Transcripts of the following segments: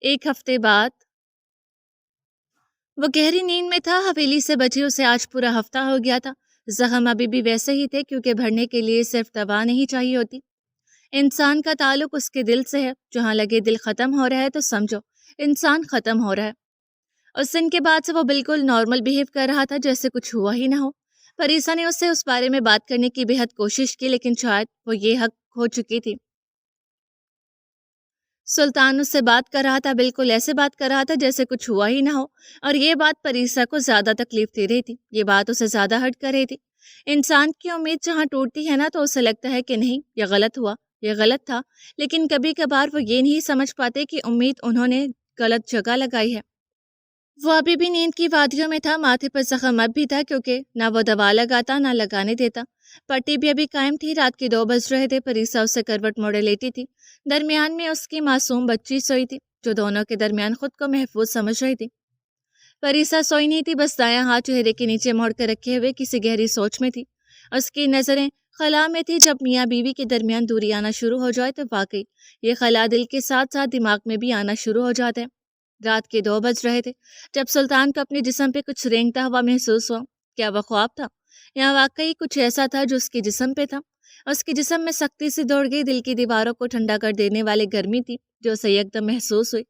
ایک ہفتے بعد وہ گہری نیند میں تھا. حویلی سے بچے اسے آج پورا ہفتہ ہو گیا تھا. زخم ابھی بھی ویسے ہی تھے کیونکہ بھرنے کے لیے صرف دوا نہیں چاہیے ہوتی. انسان کا تعلق اس کے دل سے ہے. جہاں لگے دل ختم ہو رہا ہے تو سمجھو انسان ختم ہو رہا ہے. اس دن کے بعد سے وہ بالکل نارمل بیہیو کر رہا تھا جیسے کچھ ہوا ہی نہ ہو. پریسا نے اس سے اس بارے میں بات کرنے کی بے حد کوشش کی لیکن شاید وہ یہ حق کھو چکی تھی. سلطان اس سے بات کر رہا تھا، بالکل ایسے بات کر رہا تھا جیسے کچھ ہوا ہی نہ ہو، اور یہ بات پریسا کو زیادہ تکلیف دے رہی تھی. یہ بات اسے زیادہ ہرٹ کر رہی تھی. انسان کی امید جہاں ٹوٹتی ہے نا تو اسے لگتا ہے کہ نہیں یہ غلط ہوا، یہ غلط تھا، لیکن کبھی کبھار وہ یہ نہیں سمجھ پاتے کہ امید انہوں نے غلط جگہ لگائی ہے. وہ ابھی بھی نیند کی وادیوں میں تھا. ماتھے پر زخم اب بھی تھا کیونکہ نہ وہ دوا لگاتا نہ لگانے دیتا. پٹی بھی ابھی قائم تھی. رات کے 2 بج رہے تھے. پریسا اس سے کروٹ موڑے لیٹی تھی. درمیان میں اس کی معصوم بچی سوئی تھی جو دونوں کے درمیان خود کو محفوظ سمجھ رہی تھی. پریسا سوئی نہیں تھی، بس دایاں ہاتھ چہرے کے نیچے موڑ کر رکھے ہوئے کسی گہری سوچ میں تھی. اس کی نظریں خلا میں تھی. جب میاں بیوی کے درمیان دوری آنا شروع ہو جائے تو واقعی یہ خلا دل کے ساتھ ساتھ دماغ میں بھی آنا شروع ہو جاتا ہے. رات کے 2 بج رہے تھے جب سلطان کو اپنے جسم پہ کچھ رینگتا ہوا محسوس ہوا. کیا وہ خواب تھا یا واقعی کچھ ایسا تھا جو اس کے جسم پہ تھا؟ اس کے جسم میں سختی سے دوڑ گئی. دل کی دیواروں کو ٹھنڈا کر دینے والے گرمی تھی جو اسے یکدم محسوس ہوئی.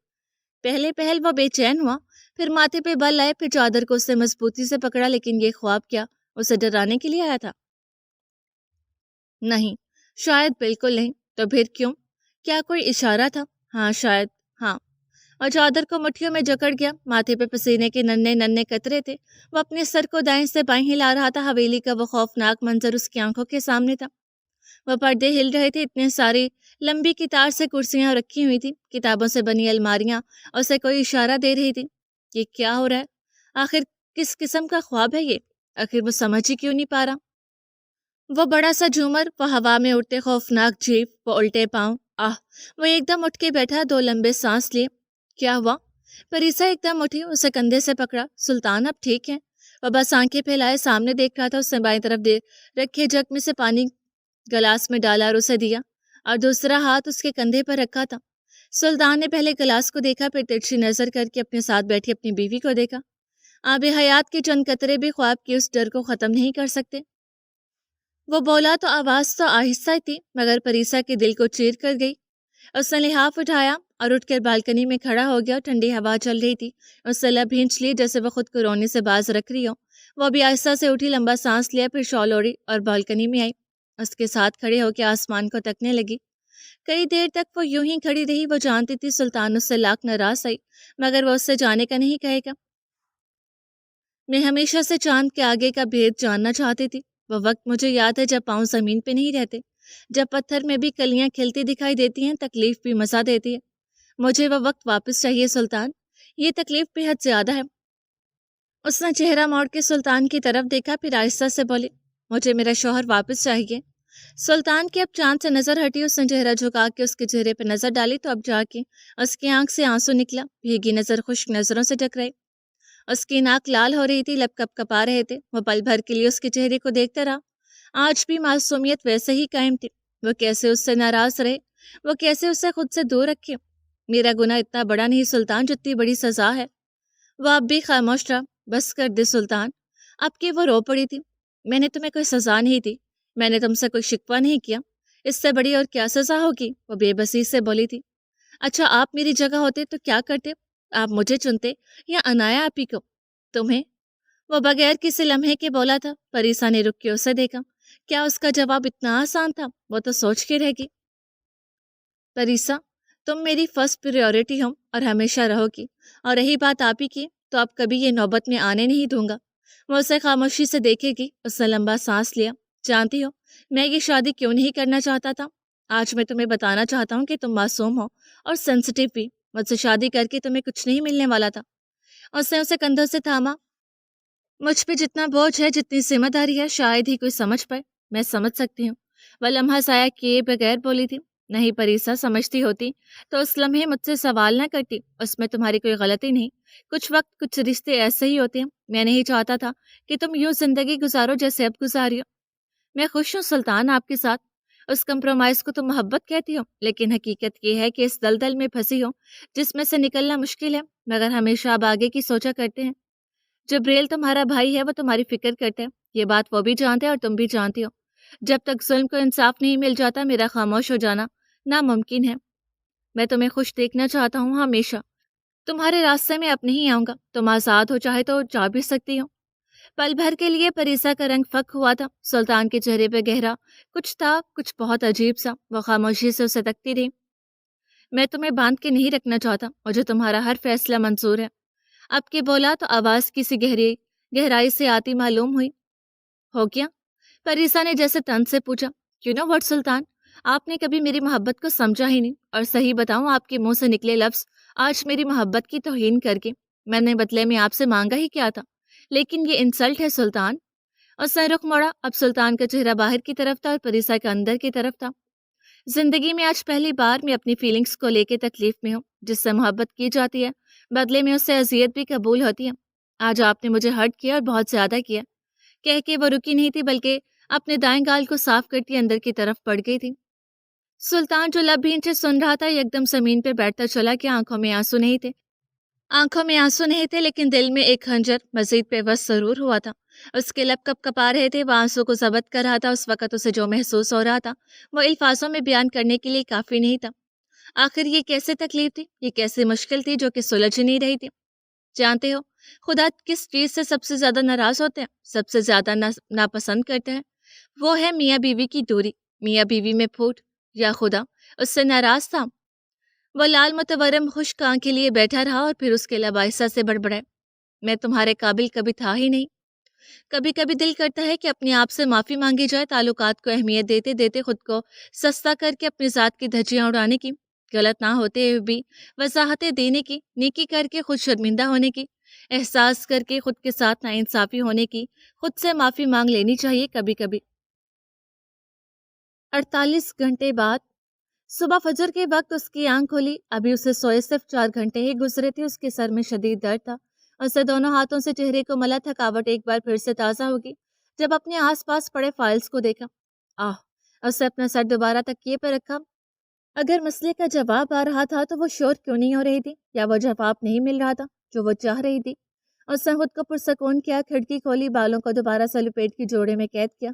پہل وہ بے چین ہوا، پھر ماتھے پہ بل آئے، پھر چادر کو اس سے مضبوطی سے پکڑا. لیکن یہ خواب کیا اسے ڈرانے کے لیے آیا تھا؟ نہیں، شاید بالکل نہیں. تو پھر کیوں؟ کیا کوئی اشارہ تھا؟ ہاں شاید، ہاں. اور چادر کو مٹھیوں میں جکڑ گیا. ماتھے پہ پسینے کے ننھے ننھے قطرے تھے. وہ اپنے سر کو دائیں سے بائیں ہلا رہا تھا. حویلی کا وہ خوفناک منظر اس کی آنکھوں کے سامنے تھا. وہ پردے ہل رہے تھے. اتنے ساری لمبی قطار سے کرسیاں رکھی ہوئی تھی. کتابوں سے بنی الماریاں اسے کوئی اشارہ دے رہی تھی. یہ کیا ہو رہا ہے؟ آخر کس قسم کا خواب ہے یہ؟ آخر وہ سمجھ ہی کیوں نہیں پا رہا؟ وہ بڑا سا جھومر، وہ ہوا میں اڑتے خوفناک جیپ، وہ الٹے پاؤں. وہ ایک دم اٹھ کے بیٹھا. 2 لمبے سانس لیے. کیا ہوا؟ پریسا ایک دم اٹھی، اسے کندھے سے پکڑا. سلطان اب ٹھیک ہے؟ وہ بس آنکھیں پھیلائے سامنے دیکھ رہا تھا. اس نے بائیں طرف رکھے جگ میں سے پانی گلاس میں ڈالا اور اسے دیا، اور دوسرا ہاتھ اس کے کندھے پر رکھا تھا. سلطان نے پہلے گلاس کو دیکھا، پھر ترچھی نظر کر کے اپنے ساتھ بیٹھی اپنی بیوی کو دیکھا. آب حیات کے چند قطرے بھی خواب کے اس ڈر کو ختم نہیں کر سکتے. وہ بولا تو آواز تو آہستہ تھی مگر پریسا کے دل کو چیر کر گئی. اس نے لحاف اٹھایا اور اٹھ کر بالکنی میں کھڑا ہو گیا. ٹھنڈی ہوا چل رہی تھی. اس سے لب بھینچ لی جیسے وہ خود کو رونے سے باز رکھ رہی ہو. وہ بھی آہستہ سے اٹھی، لمبا سانس لیا، پھر شال اوڑھی اور بالکنی میں آئی. اس کے ساتھ کھڑے ہو کے آسمان کو تکنے لگی. کئی دیر تک وہ یوں ہی کھڑی رہی. وہ جانتی تھی سلطان اس سے لاکھ ناراض آئی مگر وہ اس سے جانے کا نہیں کہے گا. میں ہمیشہ سے چاند کے آگے کا بھید جاننا چاہتی تھی. وہ وقت مجھے یاد ہے جب پاؤں زمین پہ نہیں رہتے، جب پتھر میں بھی کلیاں کھلتی دکھائی دیتی ہیں. تکلیف بھی مزہ دیتی ہے. مجھے وہ وقت واپس چاہیے سلطان. یہ تکلیف بے حد زیادہ ہے. اس نے چہرہ موڑ کے سلطان کی طرف دیکھا، پھر آہستہ سے بولی، مجھے میرا شوہر واپس چاہیے. سلطان کی اب چاند سے نظر ہٹی. اس نے چہرہ جھکا کے اس کے چہرے پہ نظر ڈالی تو اب جا کے اس کی آنکھ سے آنسو نکلا. بھیگی نظر خشک نظروں سے ٹکرائی. اس کی ناک لال ہو رہی تھی، لب کپ کپا رہے تھے. وہ پل بھر کے لیے اس کے چہرے کو دیکھتا رہا. آج بھی معصومیت ویسے ہی قائم تھی. وہ کیسے اس سے ناراض رہے، وہ کیسے اسے خود سے دور رکھے. میرا گناہ اتنا بڑا نہیں سلطان جتنی بڑی سزا ہے. وہ اب بھی خاموش رہا. بس کر دے سلطان. اب کہ وہ رو پڑی تھی. میں نے تمہیں کوئی سزا نہیں دی، میں نے تم سے کوئی شکوہ نہیں کیا. اس سے بڑی اور کیا سزا ہوگی؟ وہ بے بسی سے بولی تھی. اچھا آپ میری جگہ ہوتے تو کیا کرتے؟ آپ مجھے چنتے یا عنایا آپی کو؟ تمہیں؟ وہ بغیر کسی لمحے کے بولا تھا. پریسا نے رک کے اسے دیکھا. کیا اس کا جواب اتنا آسان تھا؟ وہ تو سوچ کے رہ گی. پریسا، تم میری فرسٹ پریورٹی ہو اور ہمیشہ رہو گی، اور رہی بات آپی کی تو اب کبھی یہ نوبت میں آنے نہیں دوں گا. وہ اسے خاموشی سے دیکھے گی. اس نے لمبا سانس لیا. جانتی ہو میں یہ شادی کیوں نہیں کرنا چاہتا تھا؟ آج میں تمہیں بتانا چاہتا ہوں کہ تم معصوم ہو اور سینسٹیو بھی. مجھ سے شادی کر کے تمہیں کچھ نہیں ملنے والا تھا. اس نے اسے کندھوں سے تھاما. مجھ پہ جتنا بوجھ ہے، جتنی ذمہ داری ہے، شاید ہی کوئی سمجھ پائے. میں سمجھ سکتی ہوں. وہ لمحہ ضائع کیے بغیر بولی تھی. نہیں پریسا، سمجھتی ہوتی تو اس لمحے مجھ سے سوال نہ کرتی. اس میں تمہاری کوئی غلطی نہیں. کچھ وقت کچھ رشتے ایسے ہی ہوتے ہیں. میں نہیں چاہتا تھا کہ تم یوں زندگی گزارو جیسے اب گزاری ہو. میں خوش ہوں سلطان آپ کے ساتھ. उस कंप्रोमाइज को तुम मोहब्बत कहती हो, लेकिन हकीकत ये है कि इस दलदल में फंसी हो जिसमें से निकलना मुश्किल है, मगर हमेशा आप आगे की सोचा करते हैं। जबरील तुम्हारा भाई है, वो तुम्हारी फिक्र करता है, ये बात वो भी जानते हैं और तुम भी जानती हो। जब तक जुल्म को इंसाफ नहीं मिल जाता, मेरा खामोश हो जाना नामुमकिन है। मैं तुम्हें खुश देखना चाहता हूँ हमेशा। तुम्हारे रास्ते में अब नहीं आऊंगा। तुम आजाद हो, चाहे तो जा भी सकती हो। पल भर के लिए परीसा का रंग फक हुआ था। सुल्तान के चेहरे पे गहरा कुछ था, कुछ बहुत अजीब सा। वो खामोशी से उसे तकती रही। मैं तुम्हें बांध के नहीं रखना चाहता, मुझे तुम्हारा हर फैसला मंजूर है। अब के बोला तो आवाज किसी गहराई से आती मालूम हुई। हो गया? परीसा ने जैसे तन से पूछा। यू नो व्हाट सुल्तान, आपने कभी मेरी मोहब्बत को समझा ही नहीं, और सही बताऊं, आपके मुंह से निकले लफ्ज आज मेरी मोहब्बत की तौहीन करके। मैंने बदले में आपसे मांगा ही क्या था, लेकिन ये इंसल्ट है सुल्तान। उसने रुख मोड़ा। अब सुल्तान का चेहरा बाहर की तरफ था और परीसा का अंदर की तरफ था। जिंदगी में आज पहली बार मैं अपनी फीलिंग्स को लेके तकलीफ में हूँ। जिससे मोहब्बत की जाती है, बदले में उससे अजियत भी कबूल होती है। आज आपने मुझे हर्ट किया और बहुत ज्यादा किया। कह के वो रुकी नहीं थी, बल्कि अपने दाएं गाल को साफ करती अंदर की तरफ पड़ गई थी। सुल्तान जो लब भीन से सुन रहा था, एकदम जमीन पे बैठता चला कि आंखों में आंसू नहीं थे, लेकिन दिल में एक खंजर मजीद बेबस जरूर हुआ था। उसके लब कप कपा रहे थे, वो आंसू को जब्त कर रहा था। उस वक्त उसे जो महसूस हो रहा था, वो अल्फाजों में बयान करने के लिए काफी नहीं था। आखिर ये कैसे तकलीफ थी, ये कैसी मुश्किल थी जो कि सुलझ नहीं रही थी। जानते हो, खुदा किस चीज से सबसे ज्यादा नाराज होते हैं, सबसे ज्यादा नापसंद करते हैं? वो है मियाँ बीवी की दूरी, मियाँ बीवी में फूट। या खुदा उससे नाराज था? वो लाल मुतवरम खुश्क आंखें लिए बैठा रहा और फिर उसके लब आहिस्ता से बड़बड़ाए। मैं तुम्हारे काबिल कभी था ही नहीं। कभी कभी दिल करता है कि अपने आप से माफी मांगी जाए, ताल्लुकात को अहमियत देते देते खुद को सस्ता करके अपनी जात की धज्जियां उड़ाने की, गलत ना होते हुए भी वजाहतें देने की, नेकी करके खुद शर्मिंदा होने की, एहसास करके खुद के साथ नाइंसाफी होने की, खुद से माफी मांग लेनी चाहिए कभी कभी। 48 घंटे बाद सुबह फजर के वक्त उसकी आंख खुली। अभी उसे सोए सिर्फ 4 घंटे ही गुजरे थे। उसके सर में शदीद दर्द था। उसे दोनों हाथों से चेहरे को मला। थकावट एक बार फिर से ताज़ा होगी जब अपने आसपास पड़े फाइल्स को देखा। आह, उसे अपना सर दोबारा तकिए पर रखा। अगर मसले का जवाब आ रहा था तो वो श्योर क्यों नहीं हो रही थी, या वो जवाब नहीं मिल रहा था जो वो चाह रही थी। उसने खुद को पुरसकून किया, खिड़की खोली, बालों को दोबारा से लपेट की जोड़े में कैद किया,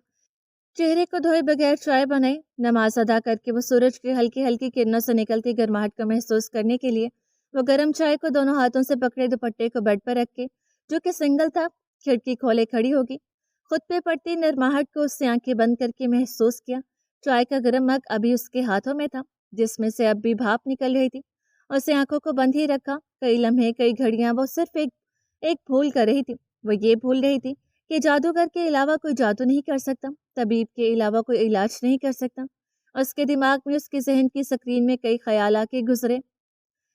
चेहरे को धोए बगैर चाय बनाई, नमाज अदा करके वो सूरज की हल्की हल्की किरणों से निकलती गर्माहट को महसूस करने के लिए वो गर्म चाय को दोनों हाथों से पकड़े दुपट्टे को बेड पर रख के, जो कि सिंगल था, खिड़की खोले खड़ी होगी। खुद पे पड़ती नरमाहट को उससे आंखें बंद करके महसूस किया। चाय का गर्म मग अभी उसके हाथों में था, जिसमें से अब भी भाप निकल रही थी। उसे आंखों को बंद ही रखा। कई लम्हे, कई घड़ियां वो सिर्फ एक एक भूल कर रही थी। वो ये भूल रही थी कि जादूगर के अलावा कोई जादू नहीं कर सकता, तबीब के अलावा कोई इलाज नहीं कर सकता। उसके दिमाग में, उसके जहन की स्क्रीन में कई ख्याल आके गुजरे।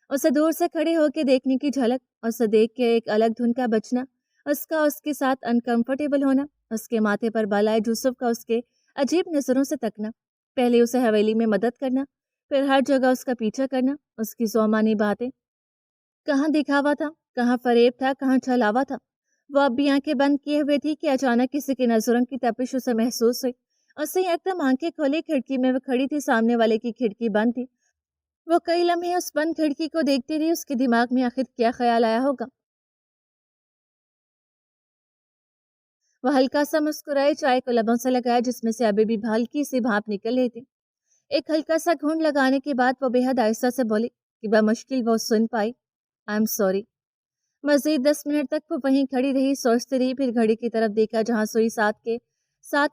उसे दूर से खड़े होकर देखने की झलक, उसे देख के एक अलग धुन का बजना, उसका उसके साथ अनकंफर्टेबल होना, उसके माथे पर बालाए यूसुफ का उसके अजीब नजरों से तकना, पहले उसे हवेली में मदद करना, फिर हर जगह उसका पीछा करना, उसकी ज़ोमानी बातें। कहाँ दिखावा था, कहाँ फरेब था, कहाँ छलावा था। वो अब भी आंखें बंद किए हुए थी कि अचानक किसी की नजरों की तपिश उसे महसूस हुई। उससे एकदम आंखें खोली। खिड़की में वो खड़ी थी, सामने वाले की खिड़की बंद थी। वो कई लम्हे उस बंद खिड़की को देखती रही। उसके दिमाग में आखिर क्या ख्याल आया होगा। वह हल्का सा मुस्कुराई, चाय को लबों से लगाया, जिसमें से अभी भी हल्की सी भाप निकल रही थी। एक हल्का सा घूंट लगाने के बाद वो बेहद आहिस्ता से बोली कि बमुश्किल वो सुन पाई, आई एम सॉरी। मजीद 10 मिनट तक वो वहीं खड़ी रही, सोचती रही, फिर घड़ी की तरफ देखा जहाँ सुई सात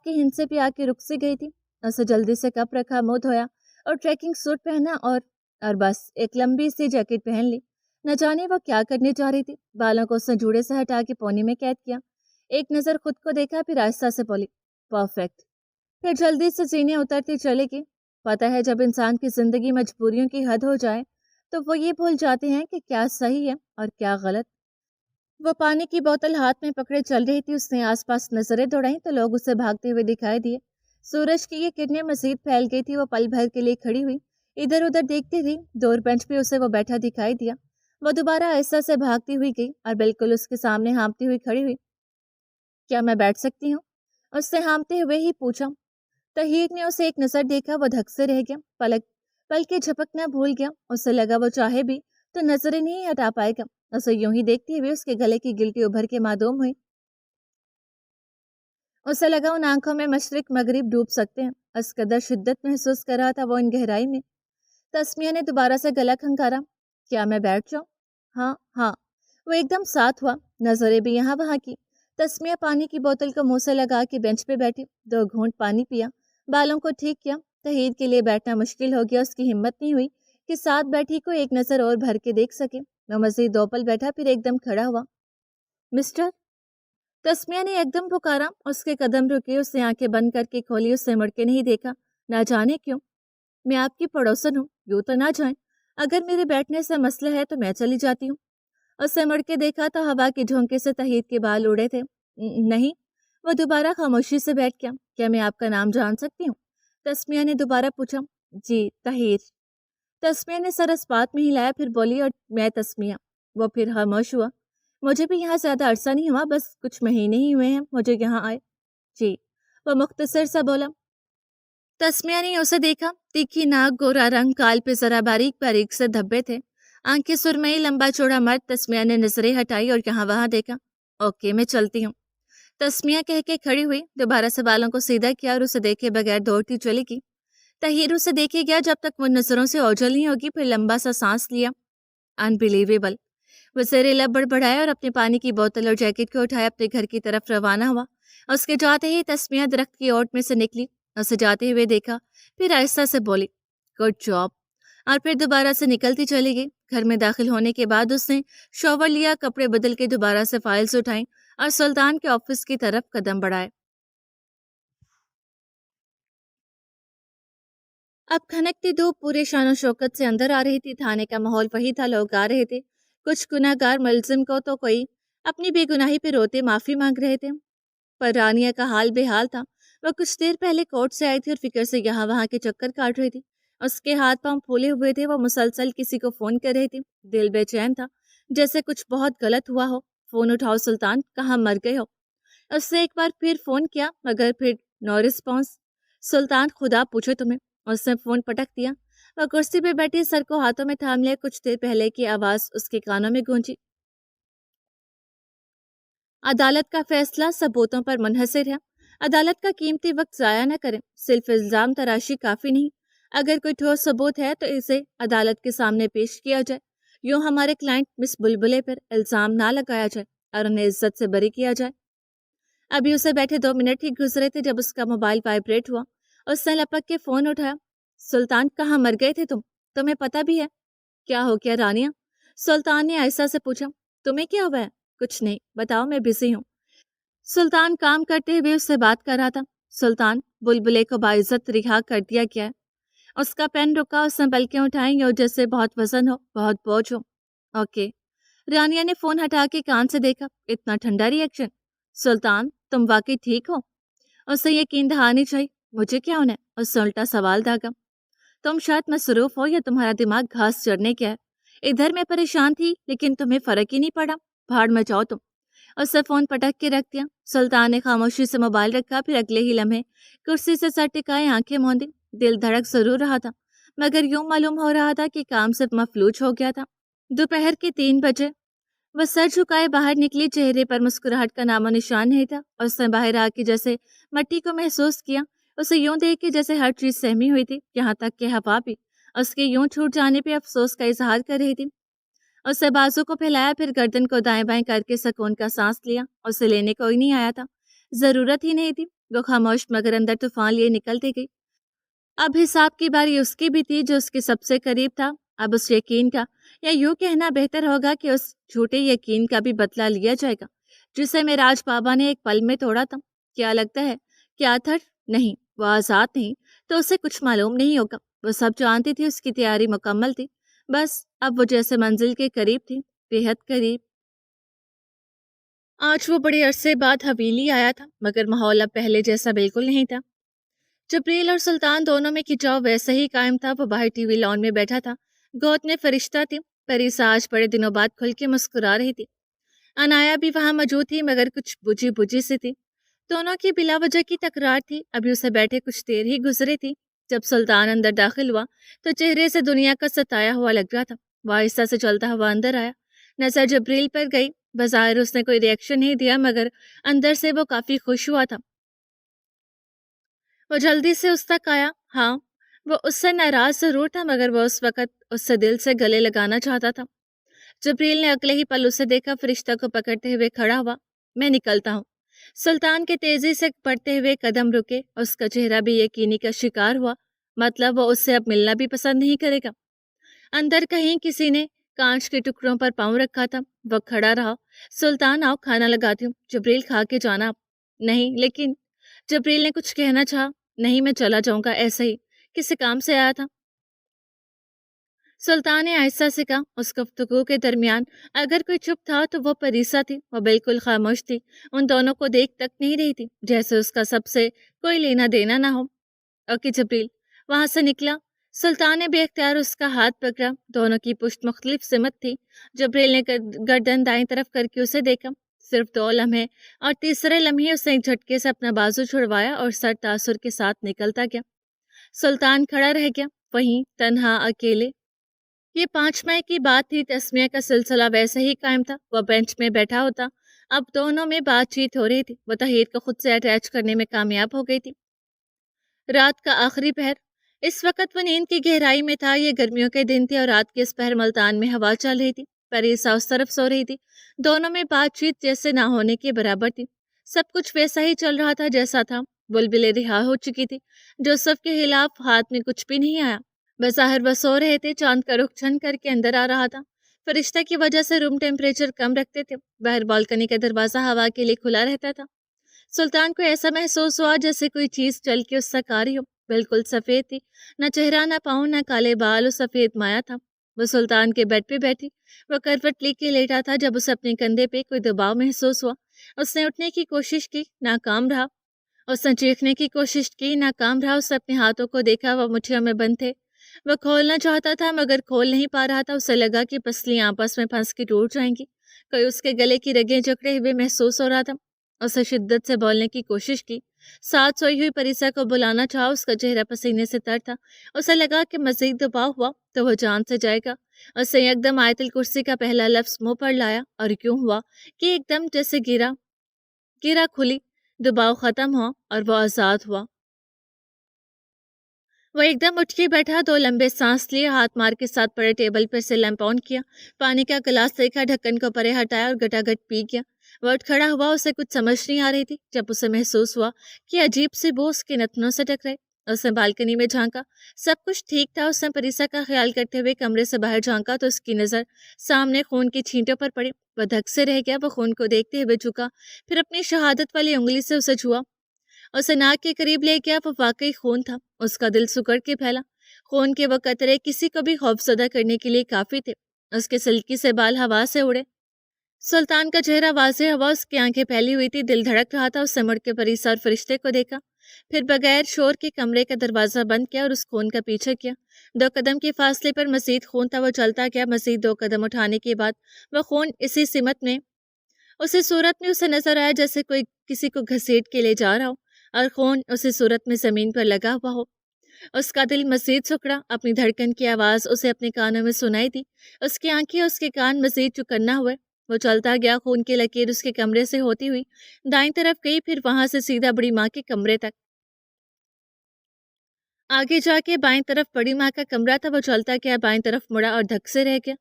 के हिंसे पे आके रुक सी गई थी। उसे जल्दी से कप रखा, मुंह धोया और ट्रैकिंग सूट पहना और बस एक लंबी सी जैकेट पहन ली। न जाने वो क्या करने जा रही थी। बालों को उसने जूड़े से हटा के पौनी में कैद किया। एक नज़र खुद को देखा, फिर आहिस्ता से बोली, परफेक्ट। फिर जल्दी से जीने उतरती चलेगी। पता है, जब इंसान की जिंदगी मजबूरियों की हद हो जाए तो वो ये भूल जाते हैं कि क्या सही है और क्या गलत। वो पानी की बोतल हाथ में पकड़े चल रही थी। उसने आसपास नजरें दौड़ाई तो लोग उसे भागते हुए दिखाई दिए। सूरज की ये किरणें मजीद फैल गई थी। वो पल भर के लिए खड़ी हुई, इधर उधर देखती थी। दूर बेंच पे उसे वो बैठा दिखाई दिया। वो दोबारा आहिस्ता से भागती हुई गई और बिल्कुल उसके सामने हाँफती हुई खड़ी हुई। क्या मैं बैठ सकती हूँ? उससे हाँफते हुए ही पूछा। तहीर ने उसे एक नजर देखा, वो धक से रह गया, पल के झपकना भूल गया। उसे लगा वो चाहे भी तो नजरें नहीं हटा पाएगा। उसे यूं ही देखते हुए उसके गले की गिल्टी उभर के मासूम हुई। उसे लगा उन आंखों में मशरिक मगरिब डूब सकते हैं। इस कदर शिद्दत महसूस कर रहा था वो इन गहराई में। तस्मिया ने दोबारा से गला खंगारा। क्या मैं बैठ जाऊं? हाँ हाँ। वो एकदम साथ हुआ, नजरें भी यहाँ वहाँ की। तस्मिया पानी की बोतल को मुंह से लगा के बेंच पे बैठी, 2 घूंट पानी पिया, बालों को ठीक किया। तहीर के लिए बैठना मुश्किल हो गया। उसकी हिम्मत नहीं हुई कि साथ बैठी को एक नजर और भर के देख सके। वो मजीद 2 पल बैठा, फिर एकदम खड़ा हुआ। मिस्टर, तस्मिया ने एकदम पुकारा। उसके कदम रुके, उसने आंखें बंद करके खोली, उससे मुड़ के नहीं देखा। ना जाने क्यों। मैं आपकी पड़ोसन हूँ, यूं तो ना जाएं। अगर मेरे बैठने से मसला है तो मैं चली जाती हूँ। उससे मुड़ के देखा तो हवा के झोंके से तहीर के बाल उड़े थे। नहीं। वो दोबारा खामोशी से बैठ गया। क्या मैं आपका नाम जान सकती हूँ? तस्मिया ने दोबारा पूछा। जी, तहीर। तस्मिया ने सर इस बात में हिलाया, फिर बोली, और मैं तस्मिया। वो फिर खामोश हुआ। मुझे भी यहाँ ज्यादा अरसा नहीं हुआ, बस कुछ महीने ही हुए हैं मुझे यहाँ आए। जी, वो मुख्तसर सा बोला। तस्मिया ने उसे देखा। तीखी नाक, गोरा रंग, गाल पे जरा बारीक बारीक से धब्बे थे, आंखें सुरमई, लंबा चौड़ा मर्द। तस्मिया ने नजरें हटाई और यहाँ वहां देखा। ओके, मैं चलती हूँ, तस्मिया कह के खड़ी हुई, दोबारा से बालों को सीधा किया और उसे देखे बगैर दौड़ती चली गई। तहीर उसे देखे गया जब तक वो नजरों से ओझल नहीं होगी, फिर लंबा सा सांस लिया। अनबिलीवेबल। वो जेरे लब बड़बड़ाया और अपने पानी की बोतल और जैकेट को उठाए अपने घर की तरफ रवाना हुआ। उसके जाते ही तस्मिया दरख्त की ओट में से निकली, उसे जाते हुए देखा, फिर आहिस्ता से बोली, गुड जॉब, और फिर दोबारा से निकलती चली गई। घर में दाखिल होने के बाद उसने शॉवर लिया, कपड़े बदल के दोबारा से फाइल्स उठाई और सुल्तान के ऑफिस की तरफ कदम बढ़ाए। अब खनकती धूप पूरे शानो शौकत से अंदर आ रही थी। थाने का माहौल वही था, लोग आ रहे थे। कुछ गुनाहगार मुलजिम को तो कोई अपनी बेगुनाही पे रोते माफी मांग रहे थे, पर रानिया का हाल बेहाल था। वह कुछ देर पहले कोर्ट से आई थी और फिक्र से यहाँ वहाँ के चक्कर काट रही थी। उसके हाथ पांव फूले हुए थे, वो मुसलसल किसी को फोन कर रही थी। दिल बेचैन था, जैसे कुछ बहुत गलत हुआ हो। फोन उठाओ सुल्तान, कहाँ मर गए हो? उससे एक बार फिर फोन किया, मगर फिर नो रिस्पॉन्स। सुल्तान, खुदा पूछे तुम्हें। उसने फोन पटक दिया। वह कुर्सी पे बैठी सर को हाथों में थाम लिया। कुछ देर पहले की आवाज उसके कानों में गूंजी। अदालत का फैसला सबूतों पर मुनहसिर है। अदालत का कीमती वक्त जाया न करें। सिर्फ इल्जाम तराशी काफी नहीं, अगर कोई ठोस सबूत है तो इसे अदालत के सामने पेश किया जाए। यूं हमारे क्लाइंट मिस बुलबुले पर इल्जाम ना लगाया जाए और उन्हें इज्जत से बरी किया जाए। अभी उसे बैठे 2 मिनट ही गुजरे थे जब उसका मोबाइल वाइब्रेट हुआ। उसने लपक के फोन उठाया। सुल्तान, कहाँ मर गए थे तुम? तुम्हें पता भी है? क्या हो गया रानिया? सुल्तान ने आयशा से पूछा। तुम्हें क्या हुआ है? कुछ नहीं, बताओ, मैं बिजी हूँ। सुल्तान काम करते हुए उससे बात कर रहा था। सुल्तान, बुलबुले को बाइज्जत रिहा कर दिया गया है। उसका पेन रुका, उसने पलकें उठाई और जैसे बहुत वजन हो, बहुत बोझ हो। ओके। रानिया ने फोन हटा के कान से देखा। इतना ठंडा रिएक्शन? सुल्तान, तुम वाकई ठीक हो? उसे यकीन दहानी चाहिए। मुझे क्या होना है? उससे उल्टा सवाल दागा। तुम शायद मसरूफ हो या तुम्हारा दिमाग घास चढ़ने क्या है। इधर मैं परेशान थी लेकिन तुम्हें फर्क ही नहीं पड़ा। भाड़ में जाओ तुम। उससे फोन पटक के रख दिया। सुल्तान ने खामोशी से मोबाइल रखा, फिर अगले ही लम्हे कुर्सी से सर टिकाए आंखें मूंदी। दिल धड़क जरूर रहा था, मगर यूं मालूम हो रहा था कि काम सिर्फ मफलूज हो गया था। दोपहर के 3 बजे वह सर झुकाए बाहर निकली। चेहरे पर मुस्कुराहट का नामो निशान नहीं था। उसने बाहर आके जैसे मट्टी को महसूस किया। उसे यूं देख के जैसे हर चीज सहमी हुई थी, यहाँ तक कि हवा भी उसके यूं छूट जाने पे अफसोस का इजहार कर रही थी। उससे बाजू को फैलाया, फिर गर्दन को दाएं बाएं करके सुकून का सांस लिया। उसे लेने कोई नहीं आया था, जरूरत ही नहीं थी। वो खामोश मगर अंदर तूफान लिए निकलती गई। अब हिसाब की बारी उसकी भी थी जो उसके सबसे करीब था। अब उस यकीन का, या यूं कहना बेहतर होगा कि उस झूठे यकीन का भी बदला लिया जाएगा जिसे मेराज बाबा ने एक पल में तोड़ा था। क्या लगता है क्या था? नहीं, वो आजाद नहीं तो उसे कुछ मालूम नहीं होगा। वो सब जानती थी, उसकी तैयारी मुकम्मल थी। बस अब वो जैसे मंजिल के करीब थी, बेहद करीब। आज वो बड़े अरसे बाद हवेली आया था, मगर माहौल अब पहले जैसा बिल्कुल नहीं था। जबरील और सुल्तान दोनों में खिंचाव वैसे ही कायम था। वो बाहर टीवी लॉन में बैठा था, गोद में फरिश्ता थी। परिसा आज बड़े दिनों बाद खुल के मुस्कुरा रही थी। अनाया भी वहां मौजूद थी, मगर कुछ बुझी बुझी सी थी। دونوں کی بلا وجہ کی تکرار تھی۔ ابھی اسے بیٹھے کچھ دیر ہی گزری تھی جب سلطان اندر داخل ہوا تو چہرے سے دنیا کا ستایا ہوا لگ رہا تھا۔ وہ آہستہ سے چلتا ہوا اندر آیا، نظر جبریل پر گئی۔ بظاہر اس نے کوئی ری ایکشن نہیں دیا مگر اندر سے وہ کافی خوش ہوا تھا۔ وہ جلدی سے اس تک آیا۔ ہاں، وہ اس سے ناراض ضرور تھا مگر وہ اس وقت اس سے دل سے گلے لگانا چاہتا تھا۔ جبریل نے اگلے ہی پل اسے دیکھا، فرشتہ کو پکڑتے ہوئے کھڑا ہوا۔ میں نکلتا ہوں۔ سلطان کے تیزی سے بڑھتے ہوئے قدم رکے، اس کا چہرہ بھی یقینی کا شکار ہوا۔ مطلب وہ اس سے اب ملنا بھی پسند نہیں کرے گا۔ اندر کہیں کسی نے کانچ کے ٹکڑوں پر پاؤں رکھا تھا۔ وہ کھڑا رہا۔ سلطان آؤ کھانا لگاتی ہوں۔ جبریل کھا کے جانا۔ نہیں لیکن جبریل نے کچھ کہنا چاہا۔ نہیں میں چلا جاؤں گا، ایسے ہی کسی کام سے آیا تھا۔ سلطان نے آہستہ سے کہا۔ اس گفتگو کے درمیان اگر کوئی چپ تھا تو وہ پریسا تھی۔ وہ بالکل خاموش تھی، ان دونوں کو دیکھ تک نہیں رہی تھی، جیسے اس کا سب سے کوئی لینا دینا نہ ہو۔ اوکے جبریل وہاں سے نکلا۔ سلطان نے بے اختیار اس کا ہاتھ پکڑا۔ دونوں کی پشت مختلف سمت تھی۔ جبریل نے گردن دائیں طرف کر کے اسے دیکھا۔ صرف 2 لمحے، اور تیسرے لمحے اس نے ایک جھٹکے سے اپنا بازو چھڑوایا اور سر تاثر کے ساتھ نکلتا گیا۔ سلطان کھڑا رہ گیا، وہیں تنہا اکیلے۔ یہ 5 مئی کی بات تھی۔ تسمیہ کا سلسلہ ویسے ہی قائم تھا۔ وہ بینچ میں بیٹھا ہوتا۔ اب دونوں میں بات چیت ہو رہی تھی۔ وہ طاہر کو خود سے اٹیچ کرنے میں کامیاب ہو گئی تھی۔ رات کا آخری پہر۔ اس وقت وہ نیند کی گہرائی میں تھا۔ یہ گرمیوں کے دن تھے اور رات کے اس پہر ملتان میں ہوا چل رہی تھی۔ پریسا اس طرف سو رہی تھی۔ دونوں میں بات چیت جیسے نہ ہونے کے برابر تھی۔ سب کچھ ویسا ہی چل رہا تھا جیسا تھا۔ بلبلیں رہا ہو چکی تھی۔ جوسف کے خلاف ہاتھ میں کچھ بھی نہیں آیا۔ بظاہر وہ سو رہے تھے۔ چاند کا رخ چھن کر کے اندر آ رہا تھا۔ فرشتہ کی وجہ سے روم ٹیمپریچر کم رکھتے تھے۔ باہر بالکنی کا دروازہ ہوا کے لیے کھلا رہتا تھا۔ سلطان کو ایسا محسوس ہوا جیسے کوئی چیز چل کے اس تک آ رہی ہو۔ بالکل سفید تھی، نہ چہرہ نہ پاؤں نہ کالے بال، اور سفید مایا تھا۔ وہ سلطان کے بیڈ پہ بیٹھی۔ وہ کروٹ لے کے لیٹا تھا جب اسے اپنے کندھے پہ کوئی دباؤ محسوس ہوا۔ اس نے اٹھنے کی کوشش کی، ناکام رہا۔ اس نے چیخنے کی کوشش کی، ناکام رہا۔ اس نے اپنے ہاتھوں کو دیکھا، وہ مٹھیوں میں بند تھے۔ وہ کھولنا چاہتا تھا مگر کھول نہیں پا رہا تھا۔ اسے لگا کہ پسلیاں آپس میں پھنس کے ٹوٹ جائیں گی۔ کوئی اس کے گلے کی رگیں جکڑے ہوئے محسوس ہو رہا تھا۔ اسے شدت سے بولنے کی کوشش کی، ساتھ سوئی ہوئی پریسا کو بلانا چاہا۔ اس کا چہرہ پسینے سے تر تھا۔ اسے لگا کہ مزید دباؤ ہوا تو وہ جان سے جائے گا۔ اسے ایک دم آیت الکرسی کا پہلا لفظ منہ پر لایا، اور کیوں ہوا کہ ایک دم جیسے گیرا کھلی، دباؤ ختم ہوا اور وہ آزاد ہوا۔ وہ ایک دم اٹھ کے بیٹھا، 2 لمبے سانس لیے، ہاتھ مار کے ساتھ پڑے ٹیبل پر سے لیمپ آن کیا، پانی کا گلاس دیکھا، ڈھکن کو پرے ہٹایا اور گٹا گٹ پی گیا۔ وہ اٹھ کھڑا ہوا۔ اسے کچھ سمجھ نہیں آ رہی تھی جب اسے محسوس ہوا کہ عجیب سی بو اس کے نتنوں سے ٹکرائی۔ اس نے بالکنی میں جھانکا، سب کچھ ٹھیک تھا۔ اس نے پریسا کا خیال کرتے ہوئے کمرے سے باہر جھانکا تو اس کی نظر سامنے خون کی چھینٹوں پر پڑی۔ وہ دھک سے رہ گیا۔ وہ خون کو دیکھتے ہوئے جھکا، پھر اپنی شہادت والی انگلی سے اسے چھوا، اسے ناک کے قریب لے گیا۔ وہ واقعی خون تھا۔ اس کا دل سکڑ کے پھیلا۔ خون کے وہ قطرے کسی کو بھی خوفزدہ کرنے کے لیے کافی تھے۔ اس کے سلکی سے بال ہوا سے اڑے۔ سلطان کا چہرہ واضح ہوا، اس کی آنکھیں پھیلی ہوئی تھی، دل دھڑک رہا تھا۔ اس نے مڑ کے پریسا اور فرشتے کو دیکھا، پھر بغیر شور کے کمرے کا دروازہ بند کیا اور اس خون کا پیچھا کیا۔ 2 قدم کے فاصلے پر مزید خون تھا۔ وہ چلتا گیا۔ مزید 2 قدم اٹھانے کے بعد وہ خون اسی سمت میں، اسی صورت میں اسے نظر آیا جیسے کوئی کسی کو گھسیٹ کے لے جا رہا ہو، اور خون اسی صورت میں زمین پر لگا ہوا ہو۔ اس کا دل مزید سکڑا۔ اپنی دھڑکن کی آواز اسے اپنے کانوں میں سنائی دی۔ اس کی آنکھیں، اس کے کان مزید چکنا ہوئے۔ وہ چلتا گیا۔ خون کی لکیر اس کے کمرے سے ہوتی ہوئی دائیں طرف گئی، پھر وہاں سے سیدھا بڑی ماں کے کمرے تک۔ آگے جا کے بائیں طرف بڑی ماں کا کمرہ تھا۔ وہ چلتا گیا، بائیں طرف مڑا اور دھک سے رہ گیا۔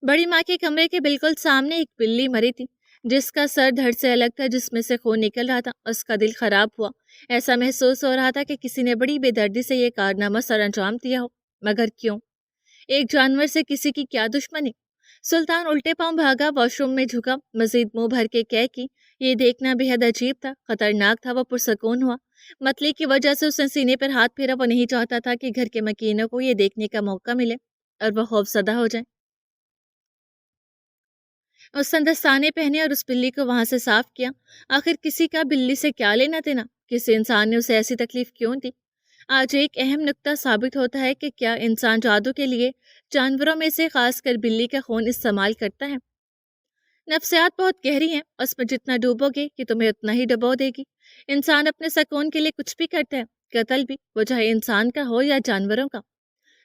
بڑی ماں کے کمرے کے بالکل سامنے ایک بلی مری تھی جس کا سر دھڑ سے الگ تھا، جس میں سے خون نکل رہا تھا۔ اس کا دل خراب ہوا۔ ایسا محسوس ہو رہا تھا کہ کسی نے بڑی بے دردی سے یہ کارنامہ سر انجام دیا ہو، مگر کیوں؟ ایک جانور سے کسی کی کیا دشمنی؟ سلطان الٹے پاؤں بھاگا، واش روم میں جھکا، مزید منہ بھر کے کہہ کی۔ یہ دیکھنا بے حد عجیب تھا، خطرناک تھا۔ وہ پرسکون ہوا۔ متلی کی وجہ سے اس نے سینے پر ہاتھ پھیرا۔ وہ نہیں چاہتا تھا کہ گھر کے مکینوں کو یہ دیکھنے کا موقع ملے اور وہ خوفزدہ ہو جائیں۔ اس نے دستانے پہنے اور اس بلی کو وہاں سے صاف کیا۔ آخر کسی کا بلی سے کیا لینا دینا؟ کسی انسان نے اسے ایسی تکلیف کیوں دی؟ آج ایک اہم نکتہ ثابت ہوتا ہے کہ کیا انسان جادو کے لیے جانوروں میں سے خاص کر بلی کا خون استعمال کرتا ہے۔ نفسیات بہت گہری ہیں، اس میں جتنا ڈوبو گے کہ تمہیں اتنا ہی ڈبو دے گی۔ انسان اپنے سکون کے لیے کچھ بھی کرتا ہے، قتل بھی، وہ چاہے انسان کا ہو یا جانوروں کا۔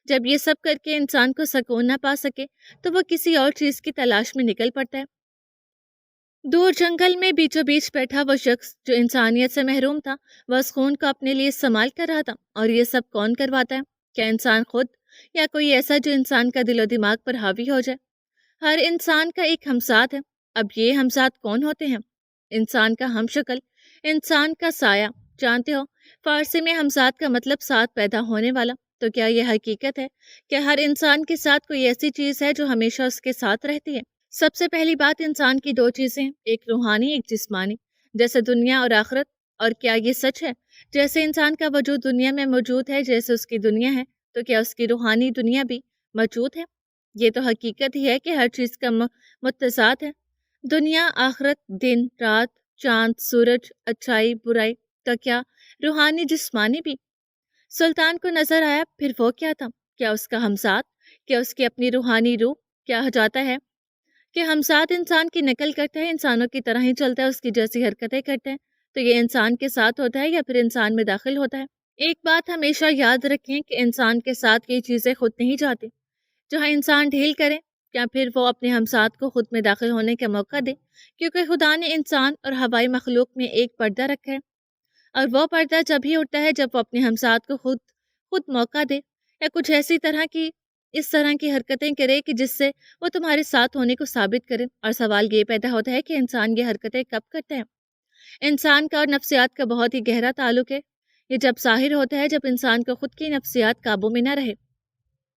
جب یہ سب کر کے انسان کو سکون نہ پا سکے تو وہ کسی اور چیز کی تلاش میں نکل پڑتا ہے۔ دور جنگل میں بیچوں بیچ بیٹھا وہ شخص جو انسانیت سے محروم تھا، وہ اس خون کو اپنے لیے استعمال کر رہا تھا، اور یہ سب کون کرواتا ہے؟ کیا انسان خود، یا کوئی ایسا جو انسان کا دل و دماغ پر حاوی ہو جائے؟ ہر انسان کا ایک ہمسات ہے۔ اب یہ ہمسات کون ہوتے ہیں؟ انسان کا ہم شکل، انسان کا سایہ۔ جانتے ہو فارسی میں ہمسات کا مطلب ساتھ پیدا ہونے والا۔ تو کیا یہ حقیقت ہے کہ ہر انسان کے ساتھ کوئی ایسی چیز ہے جو ہمیشہ اس کے ساتھ رہتی ہے؟ سب سے پہلی بات، انسان کی دو چیزیں ہیں، ایک روحانی ایک جسمانی، جیسے دنیا اور آخرت۔ اور کیا یہ سچ ہے؟ جیسے انسان کا وجود دنیا میں موجود ہے، جیسے اس کی دنیا ہے، تو کیا اس کی روحانی دنیا بھی موجود ہے؟ یہ تو حقیقت ہی ہے کہ ہر چیز کا متضاد ہے۔ دنیا، آخرت، دن، رات، چاند، سورج، اچھائی، برائی، تو کیا روحانی جسمانی بھی؟ سلطان کو نظر آیا، پھر وہ کیا تھا؟ کیا اس کا ہمسات؟ کیا اس کی اپنی روحانی روح؟ کیا جاتا ہے کہ ہمسات انسان کی نقل کرتا ہے، انسانوں کی طرح ہی چلتا ہے، اس کی جیسی حرکتیں کرتے ہیں، تو یہ انسان کے ساتھ ہوتا ہے یا پھر انسان میں داخل ہوتا ہے؟ ایک بات ہمیشہ یاد رکھیں کہ انسان کے ساتھ یہ چیزیں خود نہیں جاتی۔ جہاں انسان ڈھیل کرے یا پھر وہ اپنے ہمسات کو خود میں داخل ہونے کا موقع دے، کیونکہ خدا نے انسان اور ہوائی مخلوق میں ایک پردہ رکھا ہے، اور وہ پردہ جب ہی اٹھتا ہے جب وہ اپنے ہمسات کو خود موقع دے، یا کچھ اس طرح کی حرکتیں کرے کہ جس سے وہ تمہارے ساتھ ہونے کو ثابت کرے۔ اور سوال یہ پیدا ہوتا ہے کہ انسان یہ حرکتیں کب کرتا ہے؟ انسان کا اور نفسیات کا بہت ہی گہرا تعلق ہے۔ یہ جب ظاہر ہوتا ہے جب انسان کو خود کی نفسیات قابو میں نہ رہے،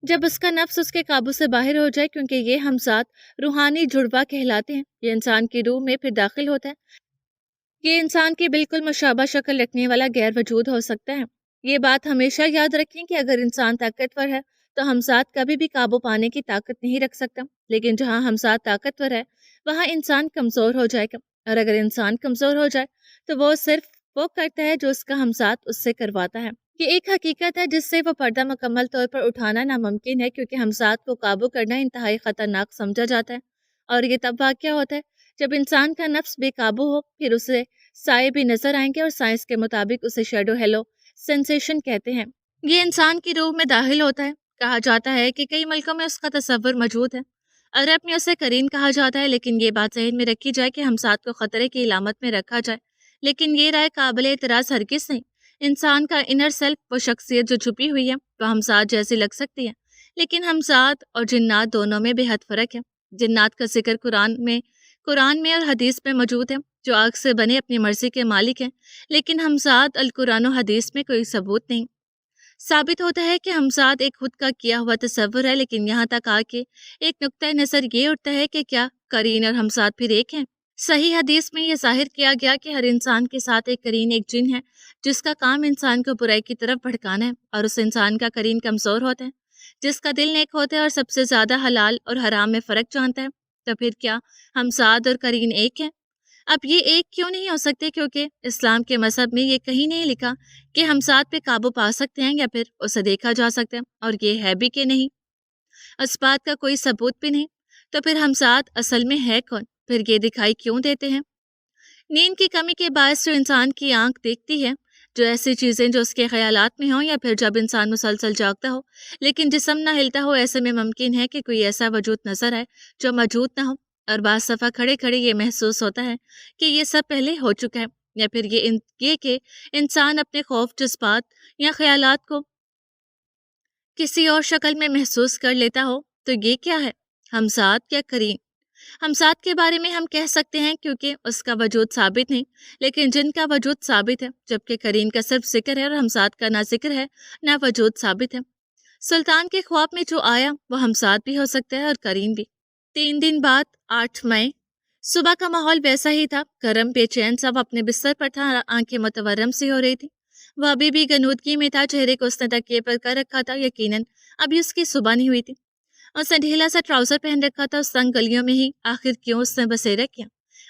جب اس کا نفس اس کے قابو سے باہر ہو جائے، کیونکہ یہ ہمسات روحانی جڑواں کہلاتے ہیں۔ یہ انسان کی روح میں پھر داخل ہوتا ہے۔ یہ انسان کی بالکل مشابہ شکل رکھنے والا غیر وجود ہو سکتا ہے۔ یہ بات ہمیشہ یاد رکھیں کہ اگر انسان طاقتور ہے تو ہمسات کبھی بھی قابو پانے کی طاقت نہیں رکھ سکتا، لیکن جہاں ہمسات طاقتور ہے وہاں انسان کمزور ہو جائے گا، اور اگر انسان کمزور ہو جائے تو وہ صرف وہ کرتا ہے جو اس کا ہمسات اس سے کرواتا ہے۔ یہ ایک حقیقت ہے جس سے وہ پردہ مکمل طور پر اٹھانا ناممکن ہے، کیونکہ ہمسات کو قابو کرنا انتہائی خطرناک سمجھا جاتا ہے، اور یہ تب واقع ہوتا ہے جب انسان کا نفس بے قابو ہو۔ پھر اسے سائے بھی نظر آئیں گے، اور سائنس کے مطابق اسے شیڈو ہیلو سینسیشن کہتے ہیں۔ یہ انسان کی روح میں داخل ہوتا ہے۔ کہا جاتا ہے کہ کئی ملکوں میں اس کا تصور موجود ہے۔ عرب میں اسے قرین کہا جاتا ہے، لیکن یہ بات ذہن میں رکھی جائے کہ ہمسات کو خطرے کی علامت میں رکھا جائے، لیکن یہ رائے قابل اعتراض ہرگز نہیں۔ انسان کا انر سیلف، وہ شخصیت جو چھپی ہوئی ہے، وہ ہمسات جیسی لگ سکتی ہے، لیکن ہمسات اور جنات دونوں میں بے حد فرق ہے۔ جنات کا ذکر قرآن میں اور حدیث میں موجود ہے، جو آگ سے بنے اپنی مرضی کے مالک ہیں، لیکن ہمسات القرآن و حدیث میں کوئی ثبوت نہیں۔ ثابت ہوتا ہے کہ ہمسات ایک خود کا کیا ہوا تصور ہے، لیکن یہاں تک آ کے ایک نقطہ نظر یہ اٹھتا ہے کہ کیا قرین اور ہمسات پھر ایک ہیں؟ صحیح حدیث میں یہ ظاہر کیا گیا کہ ہر انسان کے ساتھ ایک قرین، ایک جن ہے، جس کا کام انسان کو برائی کی طرف بھڑکانا ہے، اور اس انسان کا قرین کمزور ہوتا ہے، جس کا دل نیک ہوتا ہے اور سب سے زیادہ حلال اور حرام میں فرق جانتا ہے۔ تو پھر کیا ہمسات اور قرین ایک ہیں؟ اب یہ ایک کیوں نہیں ہو سکتے؟ کیونکہ اسلام کے مذہب میں یہ کہیں نہیں لکھا کہ ہمسات پہ قابو پا سکتے ہیں یا پھر اسے دیکھا جا سکتا ہے، اور یہ ہے بھی کہ نہیں، اس بات کا کوئی ثبوت بھی نہیں۔ تو پھر ہمسات اصل میں ہے کون؟ پھر یہ دکھائی کیوں دیتے ہیں؟ نیند کی کمی کے باعث جو انسان کی آنکھ دیکھتی ہے، جو ایسی چیزیں جو اس کے خیالات میں ہوں، یا پھر جب انسان مسلسل جاگتا ہو لیکن جسم نہ ہلتا ہو، ایسے میں ممکن ہے کہ کوئی ایسا وجود نظر آئے جو موجود نہ ہو، اور بعض دفعہ کھڑے کھڑے یہ محسوس ہوتا ہے کہ یہ سب پہلے ہو چکا ہے، یا پھر یہ کہ انسان اپنے خوف، جذبات یا خیالات کو کسی اور شکل میں محسوس کر لیتا ہو۔ تو یہ کیا ہے؟ ہمسات یا قرین؟ ہمسات کے بارے میں ہم کہہ سکتے ہیں کیونکہ اس کا وجود ثابت نہیں، لیکن جن کا وجود ثابت ہے، جبکہ قرین کا صرف ذکر ہے اور ہمسات کا نہ ذکر ہے نہ وجود ثابت ہے۔ سلطان کے خواب میں جو آیا وہ ہمسات بھی ہو سکتا ہے اور قرین بھی۔ 3 دن بعد 8 مئی صبح کا ماحول ویسا ہی تھا، گرم، بے چین، سب اپنے بستر پر تھا، آنکھیں متورم سی ہو رہی تھی۔ وہ ابھی بھی غنودگی میں تھا، چہرے کو اس نے تکیے پر کر رکھا تھا، یقیناً ابھی اس کی صبح نہیں ہوئی تھی۔ اس نے ڈھیلا سا ٹراؤزر پہن رکھا تھا، اس تنگ گلیوں میں ہی آخر کیوں اس نے بسیرا کیا؟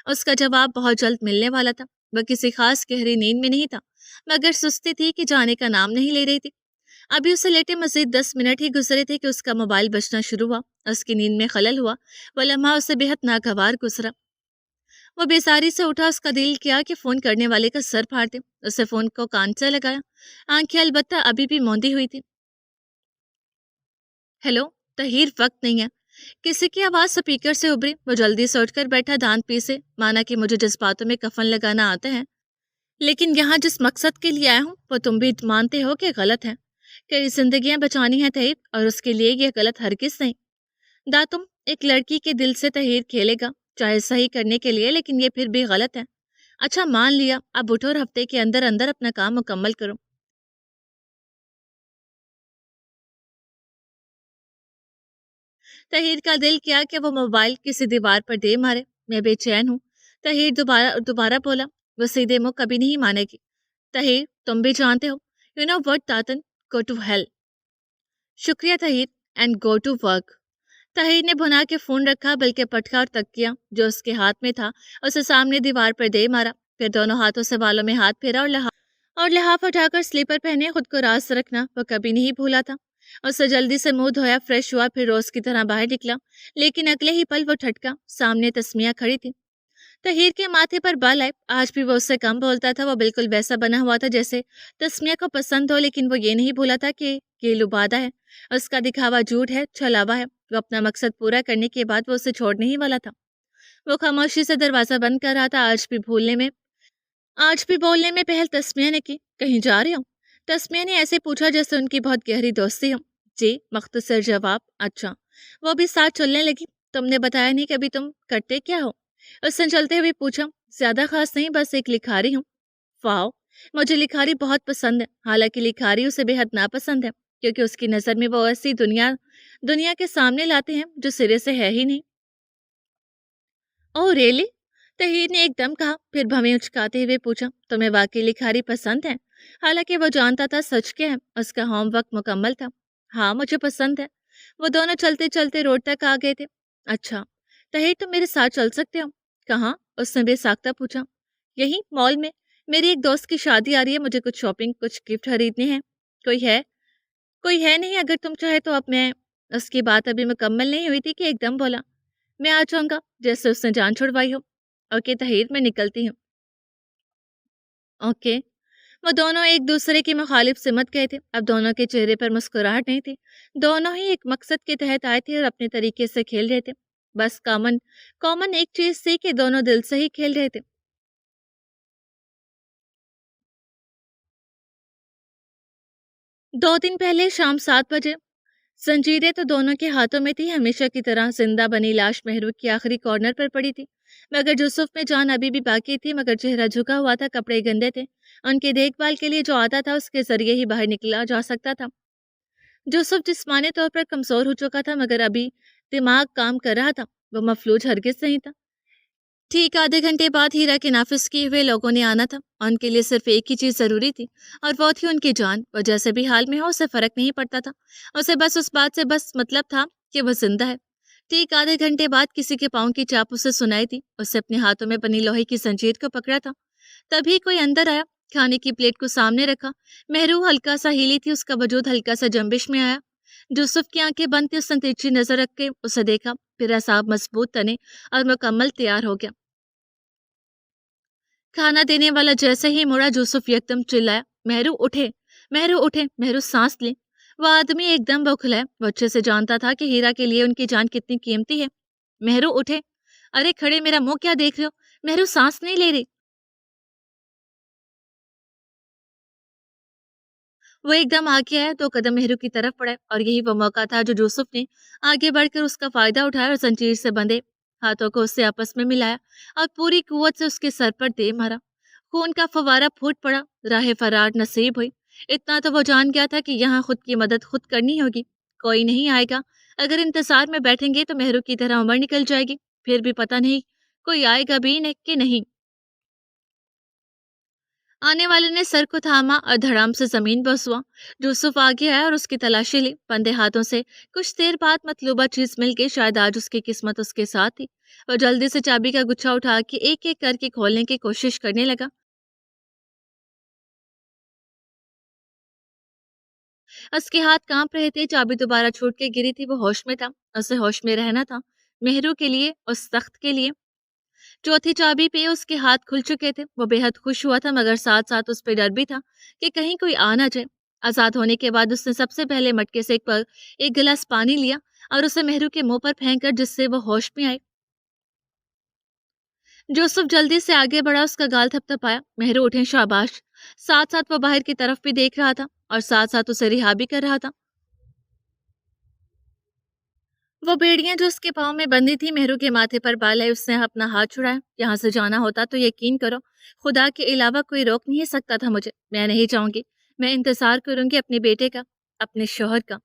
اس کا جواب بہت جلد ملنے والا تھا۔ وہ کسی خاص گہری نیند میں نہیں تھا، مگر سستی تھی کہ جانے کا نام نہیں لے رہی تھی۔ ابھی اسے لیٹے مزید 10 منٹ ہی گزرے تھے کہ اس کا موبائل بجنا شروع ہوا۔ اس کی نیند میں خلل ہوا، وہ لمحہ اسے بے حد ناگوار گزرا۔ وہ बेसारी से उठा, उसका दिल किया कि फोन करने वाले का सर फाड़ दे। उसे फोन को कान से लगाया, आंखें अलबत्ता अभी भी मौंधी हुई थी। हेलो तहीर, वक्त नहीं है। किसी की आवाज स्पीकर से उभरी। वो जल्दी से उठकर बैठा, दांत पीसे, माना कि मुझे जज्बातों में कफन लगाना आता है, लेकिन यहाँ जिस मकसद के लिए आया हूँ वो तुम भी मानते हो कि गलत है। कई जिंदगियां बचानी है तहीर, और उसके लिए यह गलत हरगिज नहीं। दा तुम एक लड़की के दिल से तहीर खेलेगा, चाहे सही करने के लिए, लेकिन ये फिर भी गलत है। अच्छा मान लिया, अब उठो और हफ्ते के अंदर अंदर अपना काम मुकम्मल करो। तहीर का दिल किया कि वो मोबाइल किसी दीवार पर दे मारे। मैं बेचैन हूँ। तहीर दोबारा दोबारा बोला। वो सीधे मुंह कभी नहीं मानेगी। तहीर तुम भी जानते हो, you know what Tatan, go to hell. शुक्रिया Tahir, and go to work. Tahir ने भुना के फोन रखा, बल्कि पटका और तकिया जो उसके हाथ में था उसे सामने दीवार पर दे मारा। फिर दोनों हाथों से बालों में हाथ फेरा और लिहाफ उठाकर स्लीपर पहने खुद को रास रखना वो कभी नहीं भूला था। उससे जल्दी से मुंह धोया, फ्रेश हुआ, फिर रोज की तरह बाहर निकला। लेकिन अगले ही पल वो ठटका, सामने तस्मिया खड़ी थी। तहीर के माथे पर बल आए। आज भी वो उससे कम बोलता था। वो बिल्कुल वैसा बना हुआ था जैसे तस्मिया को पसंद हो, लेकिन वो ये नहीं भूला था कि ये लुबादा है, उसका दिखावा झूठ है, छलावा है। वो अपना मकसद पूरा करने के बाद वो उसे छोड़ने ही वाला था। वो खामोशी से दरवाजा बंद कर रहा था। आज भी बोलने में पहल तस्मिया ने की। कहीं जा रहे हो? तस्मिया ने ऐसे पूछा जैसे उनकी बहुत गहरी दोस्ती हो। जी, मख्तसर जवाब। अच्छा। वो भी साथ चलने लगी। तुमने बताया नहीं कभी तुम करते क्या हो? उसने चलते हुए पूछा। ज्यादा खास नहीं, बस एक लिखारी हूँ। वाह, मुझे लिखारी बहुत पसंद है। हालांकि लिखारी उसे बेहद नापसंद है, क्योंकि उसकी नजर में वो ऐसी दुनिया दुनिया के सामने लाते हैं जो सिरे से है ही नहीं। Oh really? तहीर ने एकदम कहा, फिर भवें उचकाते हुए पूछा, तुम्हें वाकई लिखारी पसंद है? हालांकि वो जानता था सच क्या है, उसका होमवर्क मुकम्मल था। हाँ मुझे पसंद है। वो दोनों चलते चलते रोड तक आ गए थे। अच्छा, तहीर तुम मेरे साथ चल सकते हो। कहाँ? उसने बेसाख्ता पूछा। यही मॉल में। मेरी एक दोस्त की शादी आ रही है, मुझे कुछ शॉपिंग, कुछ गिफ्ट खरीदने हैं। कोई है? कोई है नहीं, अगर तुम चाहे तो। अब मैं उसकी बात अभी मुकम्मल नहीं हुई थी कि एकदम बोला, मैं आ जाऊंगा, जैसे उसने जान छुड़वाई हो। ओके तहीर, मैं निकलती हूँ। ओके। वो दोनों एक दूसरे की मुखालिफ सिमत गए थे। अब दोनों के चेहरे पर मुस्कुराहट नहीं थी। दोनों ही एक मकसद के तहत आए थे और अपने तरीके से खेल रहे थे। बस कॉमन कॉमन एक चीज थी कि दोनों दिल से ही खेल रहे थे। 2 दिन पहले शाम 7 बजे जंजीरें तो दोनों के हाथों में थी। हमेशा की तरह जिंदा बनी लाश महरूक के आखिरी कॉर्नर पर पड़ी थी। मगर यूसुफ में जान अभी भी बाकी थी, मगर चेहरा झुका हुआ था, कपड़े गंदे थे। उनकी देखभाल के लिए जो आता था उसके जरिए ही बाहर निकला जा सकता था। यूसुफ जिस्मानी तौर पर कमजोर हो चुका था, मगर अभी दिमाग काम कर रहा था। वो मफलूज हरगिज नहीं था। ठीक आधे घंटे बाद हीरा के नाफिस किए हुए लोगों ने आना था। उनके लिए सिर्फ एक ही चीज जरूरी थी, और वो थी उनकी जान। वो जैसे भी हाल में हो उसे फर्क नहीं पड़ता था। उसे बस उस बात से बस मतलब था कि वो जिंदा है। ठीक आधे घंटे बाद किसी के पाँव की चाप उसे सुनाई थी। उससे अपने हाथों में बनी लोहे की जंजीर को पकड़ा था। तभी कोई अंदर आया, खाने की प्लेट को सामने रखा। महरू हल्का सा हिली थी, उसका वजूद हल्का सा जंबिश में आया। यूसुफ की आंखें बंद थी, उसने तिरछी नजर रख के उसे देखा, फिर असाब मजबूत तने और मुकम्मल तैयार हो गया। खाना देने वाला जैसे ही मुड़ा, यूसुफ एकदम चिल्लाया, मेहरू उठे, मेहरू उठे, मेहरू सांस ले। वह आदमी एकदम बौखलाया। वो अच्छे से जानता था कि हीरा के लिए उनकी जान कितनी कीमती है। मेहरू उठे। अरे खड़े, मेरा मुंह क्या देख रहे हो? मेहरू सांस नहीं ले रही। वो एकदम आगे आया, 2 कदम मेहरू की तरफ बढ़ा, और यही वो मौका था जो यूसुफ ने आगे बढ़कर उसका फायदा उठाया और जंजीर से बंधे हाथों को उससे आपस में मिलाया और पूरी कुव्वत से उसके सर पर दे मारा। खून का फवारा फूट पड़ा। राह फरार नसीब हुई। इतना तो वो जान गया था कि यहाँ खुद की मदद खुद करनी होगी। कोई नहीं आएगा। अगर इंतजार में बैठेंगे तो मेहरू की तरह उम्र निकल जाएगी। फिर भी पता नहीं कोई आएगा भी नहीं कि नहीं। आने वाले ने सर को थामा और धड़ाम से जमीन बस हुआ। यूसुफ आगे आया और उसकी तलाशी ली, बंदे हाथों से। कुछ देर बाद मतलूबा चीज मिल गई। शायद आज उसकी किस्मत उसके साथ थी। वो जल्दी से चाबी का गुच्छा उठा के एक एक करके खोलने की कोशिश करने लगा। उसके हाथ कांप रहे थे। चाबी दोबारा छूट के गिरी थी। वो होश में था। उसे होश में रहना था, मेहरू के लिए, उस तख्त के लिए। चौथी चाबी पे उसके हाथ खुल चुके थे। वो बेहद खुश हुआ था, मगर साथ साथ उस पे डर भी था कि कहीं कोई आ ना जाए। आजाद होने के बाद उसने सबसे पहले मटके से एक गिलास पानी लिया और उसे मेहरू के मुंह पर फेंक कर, जिससे वो होश में आई। जोसेफ जल्दी से आगे बढ़ा, उसका गाल थपथपाया। मेहरू उठे, शाबाश। साथ साथ वो बाहर की तरफ भी देख रहा था और साथ साथ उसे रिहा भी कर रहा था। वो बेड़ियां जो उसके पाँव में बंधी थी मेहरू के माथे पर बाल है, उसने अपना हाथ छुड़ाया। यहाँ से जाना होता तो यकीन करो, खुदा के अलावा कोई रोक नहीं सकता था मुझे। मैं नहीं जाऊंगी। मैं इंतजार करूंगी अपने बेटे का, अपने शोहर का।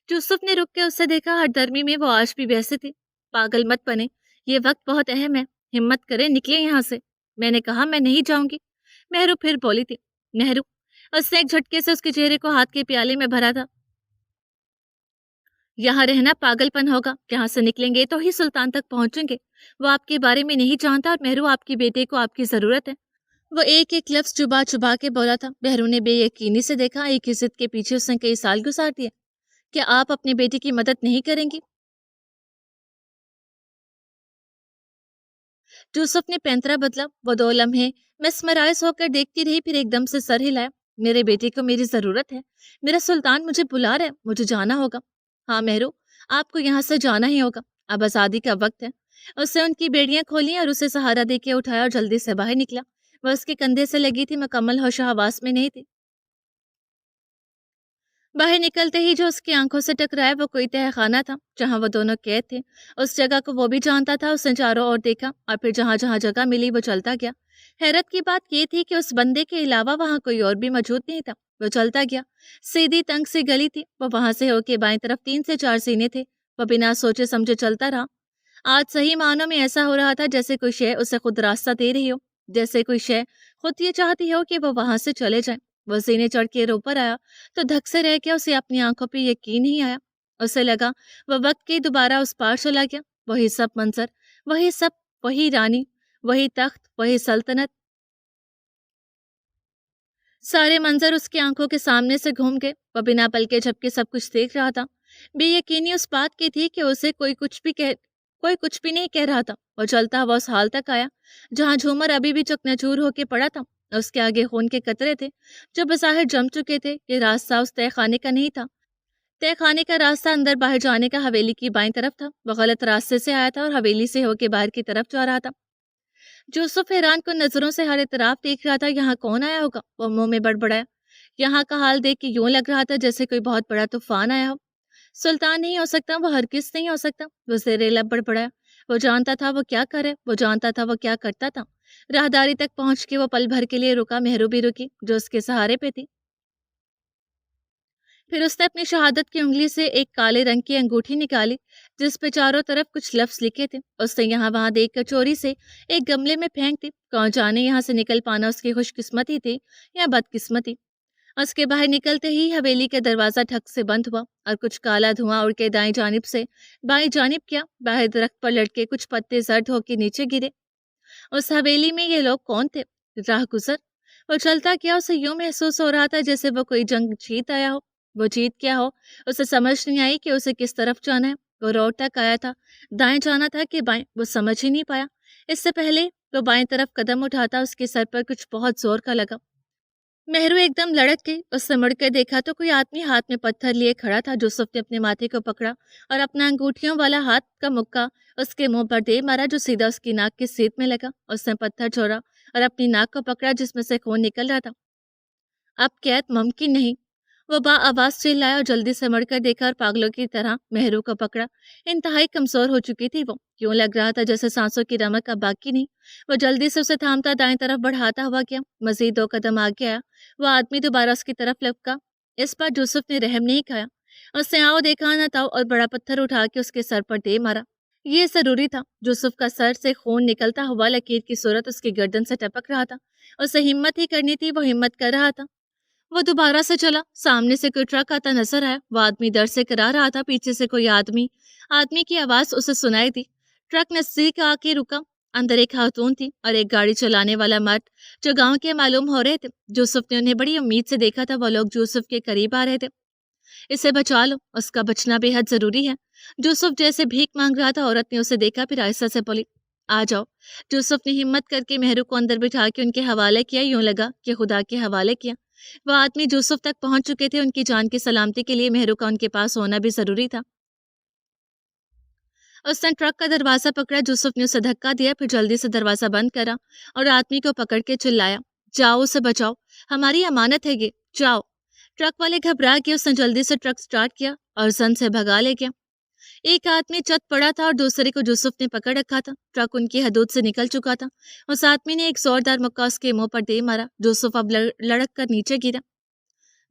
यूसुफ ने रुक के उससे देखा। हरदर्मी में वो आज भी वैसे थे। पागल मत बने, ये वक्त बहुत अहम है। हिम्मत करे, निकले यहाँ से। मैंने कहा मैं नहीं जाऊंगी। मेहरू फिर बोली थी। मेहरू, उसने एक झटके से उसके चेहरे को हाथ के प्याले में भरा था। यहाँ रहना पागलपन होगा। यहाँ से निकलेंगे तो ही सुल्तान तक पहुंचेंगे। वो आपके बारे में नहीं जानता और मेहरू आपके बेटे को आपकी जरूरत है। वो एक एक लफ्ज चुबा चुबा के बोला था। मेहरू ने बेयकीनी से देखा। एक ही जिद के पीछे उसने कई साल गुजार दिए। क्या आप अपने बेटे की मदद नहीं करेंगी? यूसुफ ने पैंतरा बदला। वो 2 लम्हे mesmerized होकर देखती रही, फिर एकदम से सर हिलाया। मेरे बेटे को मेरी जरूरत है। मेरा सुल्तान मुझे बुला रहा है, मुझे जाना होगा। हाँ मेहरू, आपको यहाँ से जाना ही होगा। अब आजादी का वक्त है। उससे उनकी बेड़ियां खोली और उसे सहारा देके उठाया और जल्दी से बाहर निकला। वह उसके कंधे से लगी थी, मुकम्मल होश हवास में नहीं थी। बाहर निकलते ही जो उसकी आंखों से टकराया वो कोई तहखाना था जहां वो दोनों कैद थे। उस जगह को वो भी जानता था। उसने चारों ओर देखा और फिर जहां जहां जगह मिली वो चलता गया। हैरत की बात ये थी कि उस बंदे के अलावा वहां कोई और भी मौजूद नहीं था। वो चलता गया। सीधी तंग सी गली थी। वो वहां से होके बाएं तरफ 3 से 4 सीने थे। वो बिना सोचे समझे चलता रहा। आज सही मानों में ऐसा हो रहा था जैसे कोई शय उसे खुद रास्ता दे रही हो, जैसे कोई शय खुद ये चाहती हो कि वो वहां से चले जाए। वो सीने चढ़ के ऊपर आया तो धक से रह गया। उसे अपनी आंखों पे यकीन नहीं आया। उसे लगा वह वक्त के दोबारा उस पार चला गया। वही सब मंजर, वही सब, वही रानी, वही तख्त, वही सल्तनत। सारे मंजर उसकी आंखों के सामने से घूम गए। वह बिना पल के झपके सब कुछ देख रहा था। बेयकीनी उस बात की थी कि उसे कोई कुछ भी नहीं कह रहा था। वो चलता हुआ उस हाल तक आया जहां झूमर अभी भी चकनाचूर होके पड़ा था। उसके आगे खून के कतरे थे जो बज़ाहिर जम चुके थे। ये रास्ता उस तय खाने का नहीं था। तय खाने का रास्ता अंदर बाहर जाने का हवेली की बाईं तरफ था। वो गलत रास्ते से आया था और हवेली से होके बाहर की तरफ जा रहा था। यूसुफ हैरान को नजरों से हर तरफ देख रहा था। यहाँ कौन आया होगा? वो मुंह में बड़बड़ाया। यहाँ का हाल देख के यूं लग रहा था जैसे कोई बहुत बड़ा तूफान आया हो। सुल्तान नहीं हो सकता, वो हरगिज नहीं हो सकता। वो जेरे लब बड़बड़ाया। वो जानता था वो क्या करे, वो जानता था वो क्या करता था। राहदारी तक पहुंच के वो पल भर के लिए रुका। मेहरू भी रुकी जो उसके सहारे पे थी। फिर उसने अपनी शहादत की उंगली से एक काले रंग की अंगूठी निकाली जिस पे चारों तरफ कुछ लफ्ज लिखे थे। उसने यहाँ वहां देख कर चोरी से एक गमले में फेंक दी। कौन जाने यहाँ से निकल पाना उसकी खुशकिस्मती थी या बदकिस्मती। उसके बाहर निकलते ही हवेली का दरवाजा ठक से बंद हुआ और कुछ काला धुआं उड़ के दाएं जानिब से बाएं जानिब किया। बाहर दरख्त पर लटके कुछ पत्ते जर्द होके नीचे गिरे। उस हवेली में ये लोग कौन थे? राह गुजर। वो चलता क्या, उसे यूं महसूस हो रहा था जैसे वो कोई जंग जीत आया हो। वो जीत क्या हो, उसे समझ नहीं आई कि उसे किस तरफ जाना है। वो रोड तक आया था, दाएं जाना था कि बाएं, वो समझ ही नहीं पाया। इससे पहले वो बाएं तरफ कदम उठाता उसके सर पर कुछ बहुत जोर का लगा। मेहरू एकदम लड़क गई। उसने मुड़कर देखा तो कोई आदमी हाथ में पत्थर लिए खड़ा था। यूसुफ ने अपने माथे को पकड़ा और अपना अंगूठियों वाला हाथ का मुक्का उसके मुंह पर दे मारा जो सीधा उसकी नाक की सीध में लगा। उसने पत्थर छोड़ा और अपनी नाक को पकड़ा जिसमें से खून निकल रहा था। अब कैद मुमकिन नहीं। वो आवाज चिल्लाया और जल्दी से मुड़कर देखा और पागलों की तरह मेहरू को पकड़ा। इंतहाई कमजोर हो चुकी थी वो। यूं लग रहा था जैसे सांसों की रमक अब बाकी नहीं। वो जल्दी से उसे थामता दाएं तरफ बढ़ाता हुआ गया। मजीद 2 कदम आगे आया। वो आदमी दोबारा उसकी तरफ लपका। इस बार यूसुफ ने रहम नहीं खाया। उसने आओ देखा न था और बड़ा पत्थर उठा के उसके सर पर दे मारा। ये जरूरी था। यूसुफ का सर से खून निकलता हुआ लकीर की सूरत उसकी गर्दन से टपक रहा था। उसे हिम्मत ही करनी थी, वो हिम्मत कर रहा था। वो दोबारा से चला। सामने से कोई ट्रक आता नजर आया। वो आदमी दर से करा रहा था। पीछे से कोई आदमी आदमी की आवाज उसे सुनाई दी। ट्रक नजदीक आके रुका। अंदर एक खातून थी और एक गाड़ी चलाने वाला मर्द जो गांव के मालूम हो रहे थे। यूसुफ ने उन्हें बड़ी उम्मीद से देखा था। वो लोग यूसुफ के करीब आ रहे थे। इसे बचा लो, उसका बचना बेहद जरूरी है। यूसुफ जैसे भीख मांग रहा था। औरत ने उसे देखा, फिर आहिस्ता से बोली, आ जाओ। यूसुफ ने हिम्मत करके मेहरू को अंदर बिठा के उनके हवाले किया। यूं लगा कि खुदा के हवाले किया। वह आदमी यूसुफ तक पहुंच चुके थे। उनकी जान की सलामती के लिए मेहरू का उनके पास होना भी जरूरी था। उसने ट्रक का दरवाजा पकड़ा। यूसुफ ने उसे धक्का दिया, फिर जल्दी से दरवाजा बंद करा और आदमी को पकड़ के चिल्लाया, जाओ उसे बचाओ, हमारी अमानत है ये, जाओ। ट्रक वाले घबरा गए। उसने जल्दी से ट्रक स्टार्ट किया और सन से भगा ले गया। एक आदमी चत पड़ा था और दूसरे को यूसुफ ने पकड़ रखा था। ट्रक उनकी हदूद से निकल चुका था। उस आदमी ने एक जोरदार मुक्का उसके मुंह पर दे मारा। यूसुफ अब लड़क कर नीचे गिरा।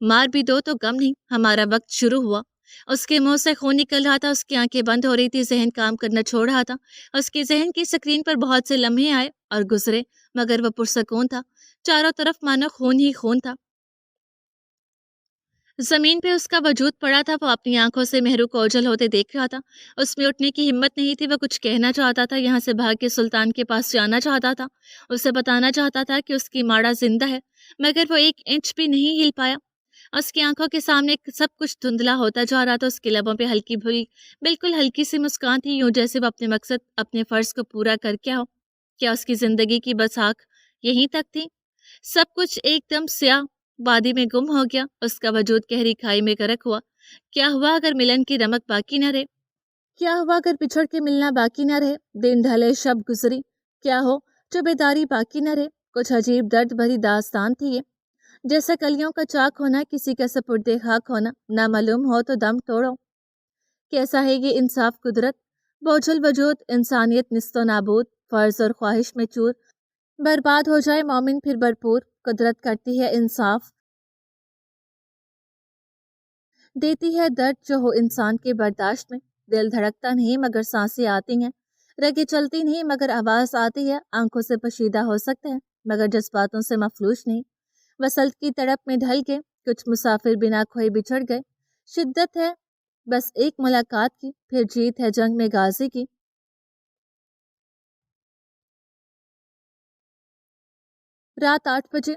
मार भी दो तो गम नहीं, हमारा वक्त शुरू हुआ। उसके मुंह से खून निकल रहा था। उसकी आंखें बंद हो रही थी। जहन काम करना छोड़ रहा था। उसके जहन की स्क्रीन पर बहुत से लम्हे आए और गुजरे, मगर वह पुरसकून था। चारों तरफ मानो खून ही खून था। जमीन पे उसका वजूद पड़ा था। वो अपनी आंखों से मेहरू को ओझल होते देख रहा था। उसमें उठने की हिम्मत नहीं थी। वह कुछ कहना चाहता था, यहाँ से भाग के सुल्तान के पास जाना चाहता था। उसे बताना चाहता था कि उसकी माड़ा जिंदा है, मगर वो एक इंच भी नहीं हिल पाया। उसकी आंखों के सामने सब कुछ धुंधला होता जा रहा था। उसके लबों पे हल्की भुरी, बिल्कुल हल्की सी मुस्कान थी, यूं जैसे वो अपने मकसद, अपने फर्ज को पूरा कर क्या हो। क्या उसकी जिंदगी की बस आँख यहीं तक थी? सब कुछ एकदम स्याह वादी में गुम हो गया। उसका वजूद गहरी खाई में गर्क हुआ। क्या हुआ अगर मिलन की रमक बाकी न रहे? क्या हुआ अगर बिछड़ के मिलना बाकी न रहे? दिन ढले, शब गुजरी, क्या हो जो बेदारी बाकी न रहे? कुछ अजीब दर्द भरी दास्तान थी ये। जैसे कलियों का चाक होना, किसी का सपुर्दे खाक होना, ना मालूम हो तो दम तोड़ो। कैसा है ये इंसाफ कुदरत, बोझल वजूद इंसानियत निस्तो नाबूद, फर्ज और ख्वाहिश में चूर, बर्बाद हो जाए मोमिन फिर भरपूर। कुदरत करती है इंसाफ, देती है दर्द जो हो इंसान के बर्दाश्त में। दिल धड़कता नहीं मगर सांसें आती हैं, रगे चलती नहीं मगर आवाज आती है, आंखों से पशीदा हो सकते हैं मगर जज्बातों से मफलूज नहीं। वसल्त की तड़प में ढल गए, कुछ मुसाफिर बिना खोए बिछड़ गए। शिद्दत है बस एक मुलाकात की, फिर जीत है जंग में गाजी की। रात 8 बजे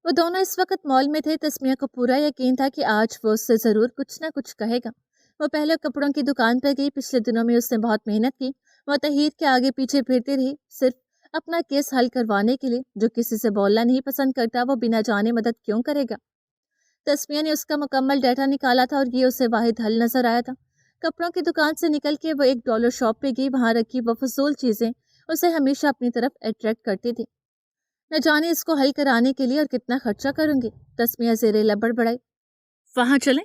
वो दोनों इस वक्त मॉल में थे। तस्मिया को पूरा यकीन था कि आज वो उससे जरूर कुछ ना कुछ कहेगा। वो पहले कपड़ों की दुकान पर गई। पिछले दिनों में उसने बहुत मेहनत की। वो तहीर के आगे पीछे फिरती रही, सिर्फ अपना केस हल करवाने के लिए। जो किसी से बोलना नहीं पसंद करता, वो बिना जाने मदद क्यों करेगा? तस्मिया ने उसका मुकम्मल डाटा निकाला था और ये उसे वाहिद हल नजर आया था। कपड़ों की दुकान से निकल के वो एक डॉलर शॉप पे गई। वहां रखी वो फजूल चीजें उसे हमेशा अपनी तरफ अट्रैक्ट करती थी। न जाने इसको हल कराने के लिए और कितना खर्चा करूंगी। तस्मिया जेरे लबड़ बढ़ाई। वहां चलें?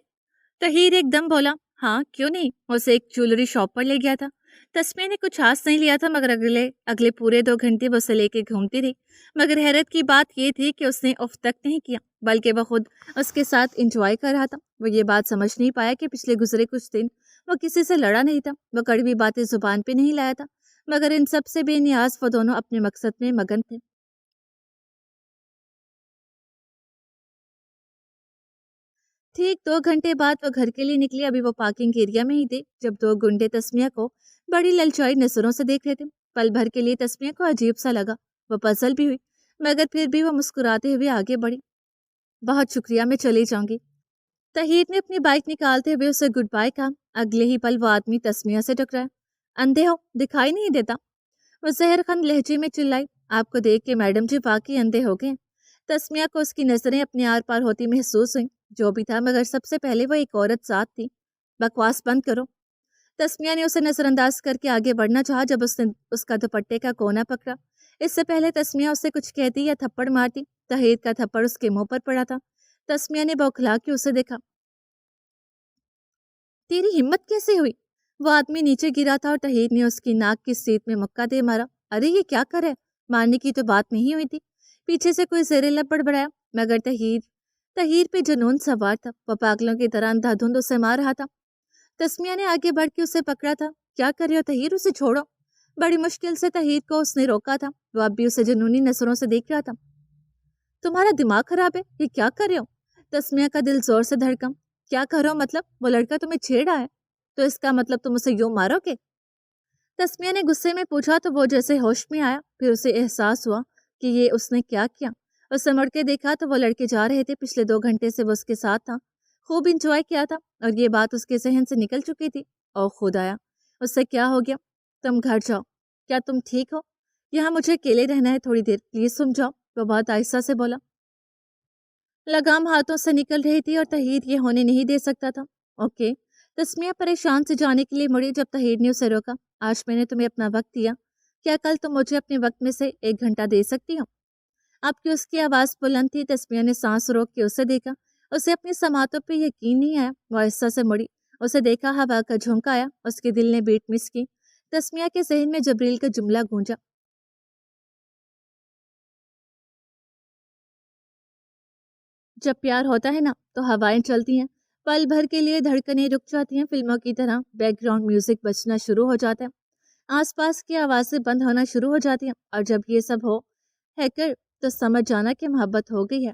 तहीर एकदम बोला, हाँ क्यों नहीं। उसे एक ज्वेलरी शॉप पर ले गया था। तस्मिया ने कुछ हाथ नहीं लिया था, मगर अगले अगले पूरे 2 घंटे वो उसे लेके घूमती रही। मगर हैरत की बात ये थी कि उसने उफ तक नहीं किया, बल्कि वह खुद उसके साथ इंजॉय कर रहा था। वो ये बात समझ नहीं पाया कि पिछले गुजरे कुछ दिन वो किसी से लड़ा नहीं था। वो कड़वी बातें जुबान पे नहीं लाया था, मगर इन सब से बेनियाज वो दोनों अपने मकसद में मगन थे। ठीक 2 घंटे बाद वो घर के लिए निकले। अभी वो पार्किंग एरिया में ही थे जब 2 गुंडे तस्मिया को बड़ी ललचाई नजरों से देख रहे थे। पल भर के लिए तस्मिया को अजीब सा लगा। वो पजल भी हुई, मगर फिर भी वो मुस्कुराते हुए आगे बढ़ी। बहुत शुक्रिया, मैं चली जाऊंगी। तहीर ने अपनी बाइक निकालते हुए उसे गुड बाय कहा। अगले ही पल वो आदमी तस्मिया से टकराया। अंधे हो, दिखाई नहीं देता? वो जहरखंद लहजे में चिल्लाई। आपको देख के मैडम जी वाकई अंधे हो गए। तस्मिया को उसकी नजरें अपने आर पार होती महसूस हुई। जो भी था, मगर सबसे पहले वो एक औरत साथ थी। बकवास बंद करो। तस्मिया ने उसे नजरअंदाज करके आगे बढ़ना चाहा जब उसने उसका दुपट्टे का कोना पकड़ा। इससे पहले तस्मिया उसे कुछ कहती या थप्पड़ मारती, तहीर का थप्पड़ उसके मुंह पर पड़ा था। तस्मिया ने बौखला के उसे देखा। तेरी हिम्मत कैसे हुई? वो आदमी नीचे गिरा था और तहीर ने उसकी नाक की सीट में मुक्का दे मारा। अरे ये क्या करे, मारने की तो बात नहीं हुई थी। पीछे से कोई जेरे लपड़ बढ़ाया, मगर तहीर तहीर पे जुनून सवार था। वो पागलों की तरह अंधाधुंध उसे मार रहा था। तस्मिया ने आगे बढ़ के उसे पकड़ा था। क्या कर रहे हो तहीर, उसे छोड़ो। बड़ी मुश्किल से तहीर को उसने रोका था। वो अब भी उसे जुनूनी नजरों से देख रहा था। तुम्हारा दिमाग खराब है, ये क्या कर रहे हो? तस्मिया का दिल जोर से धड़का। क्या करो मतलब? वो लड़का तुम्हें छेड़ा है, तो इसका मतलब तुम उसे यूं मारोगे? तस्मिया ने गुस्से में पूछा तो वो जैसे होश में आया। फिर उसे एहसास हुआ कि ये उसने क्या किया। उसने मुड़ के देखा तो वो लड़के जा रहे थे। पिछले 2 घंटे से वो उसके साथ था, खूब इंजॉय किया था और ये बात उसके जहन से निकल चुकी थी। और खुदाया, उससे क्या हो गया? तुम घर जाओ। क्या तुम ठीक हो? یہاں مجھے اکیلے رہنا ہے تھوڑی دیر، پلیز سن جاؤ، وہ بہت آہستہ سے بولا۔ لگام ہاتھوں سے نکل رہی تھی اور طاہر یہ ہونے نہیں دے سکتا تھا۔ اوکے، تسمیہ پریشان سے جانے کے لیے مڑی جب طاہر نے اسے روکا۔ آج میں نے تمہیں اپنا وقت دیا، کیا کل تم مجھے اپنے وقت میں سے 1 گھنٹہ دے سکتی ہو؟ اب کہ اس کی آواز بلند تھی، تسمیہ نے سانس روک کے اسے دیکھا۔ اسے اپنی سماعتوں پہ یقین نہیں آیا۔ وہ آہستہ سے مڑی، اسے دیکھا، ہوا کا جھونکا آیا، اس کے دل نے بیٹ مس کی۔ تسمیہ کے ذہن میں جبریل کا جملہ گونجا، جب پیار ہوتا ہے نا تو ہوائیں چلتی ہیں، پل بھر کے لیے دھڑکنیں رک جاتی ہیں، فلموں کی طرح بیک گراؤنڈ میوزک بجنا شروع ہو جاتا ہے، آس پاس کی آوازیں بند ہونا شروع ہو جاتی ہیں، اور جب یہ سب ہو ہے کر تو سمجھ جانا کہ محبت ہو گئی ہے۔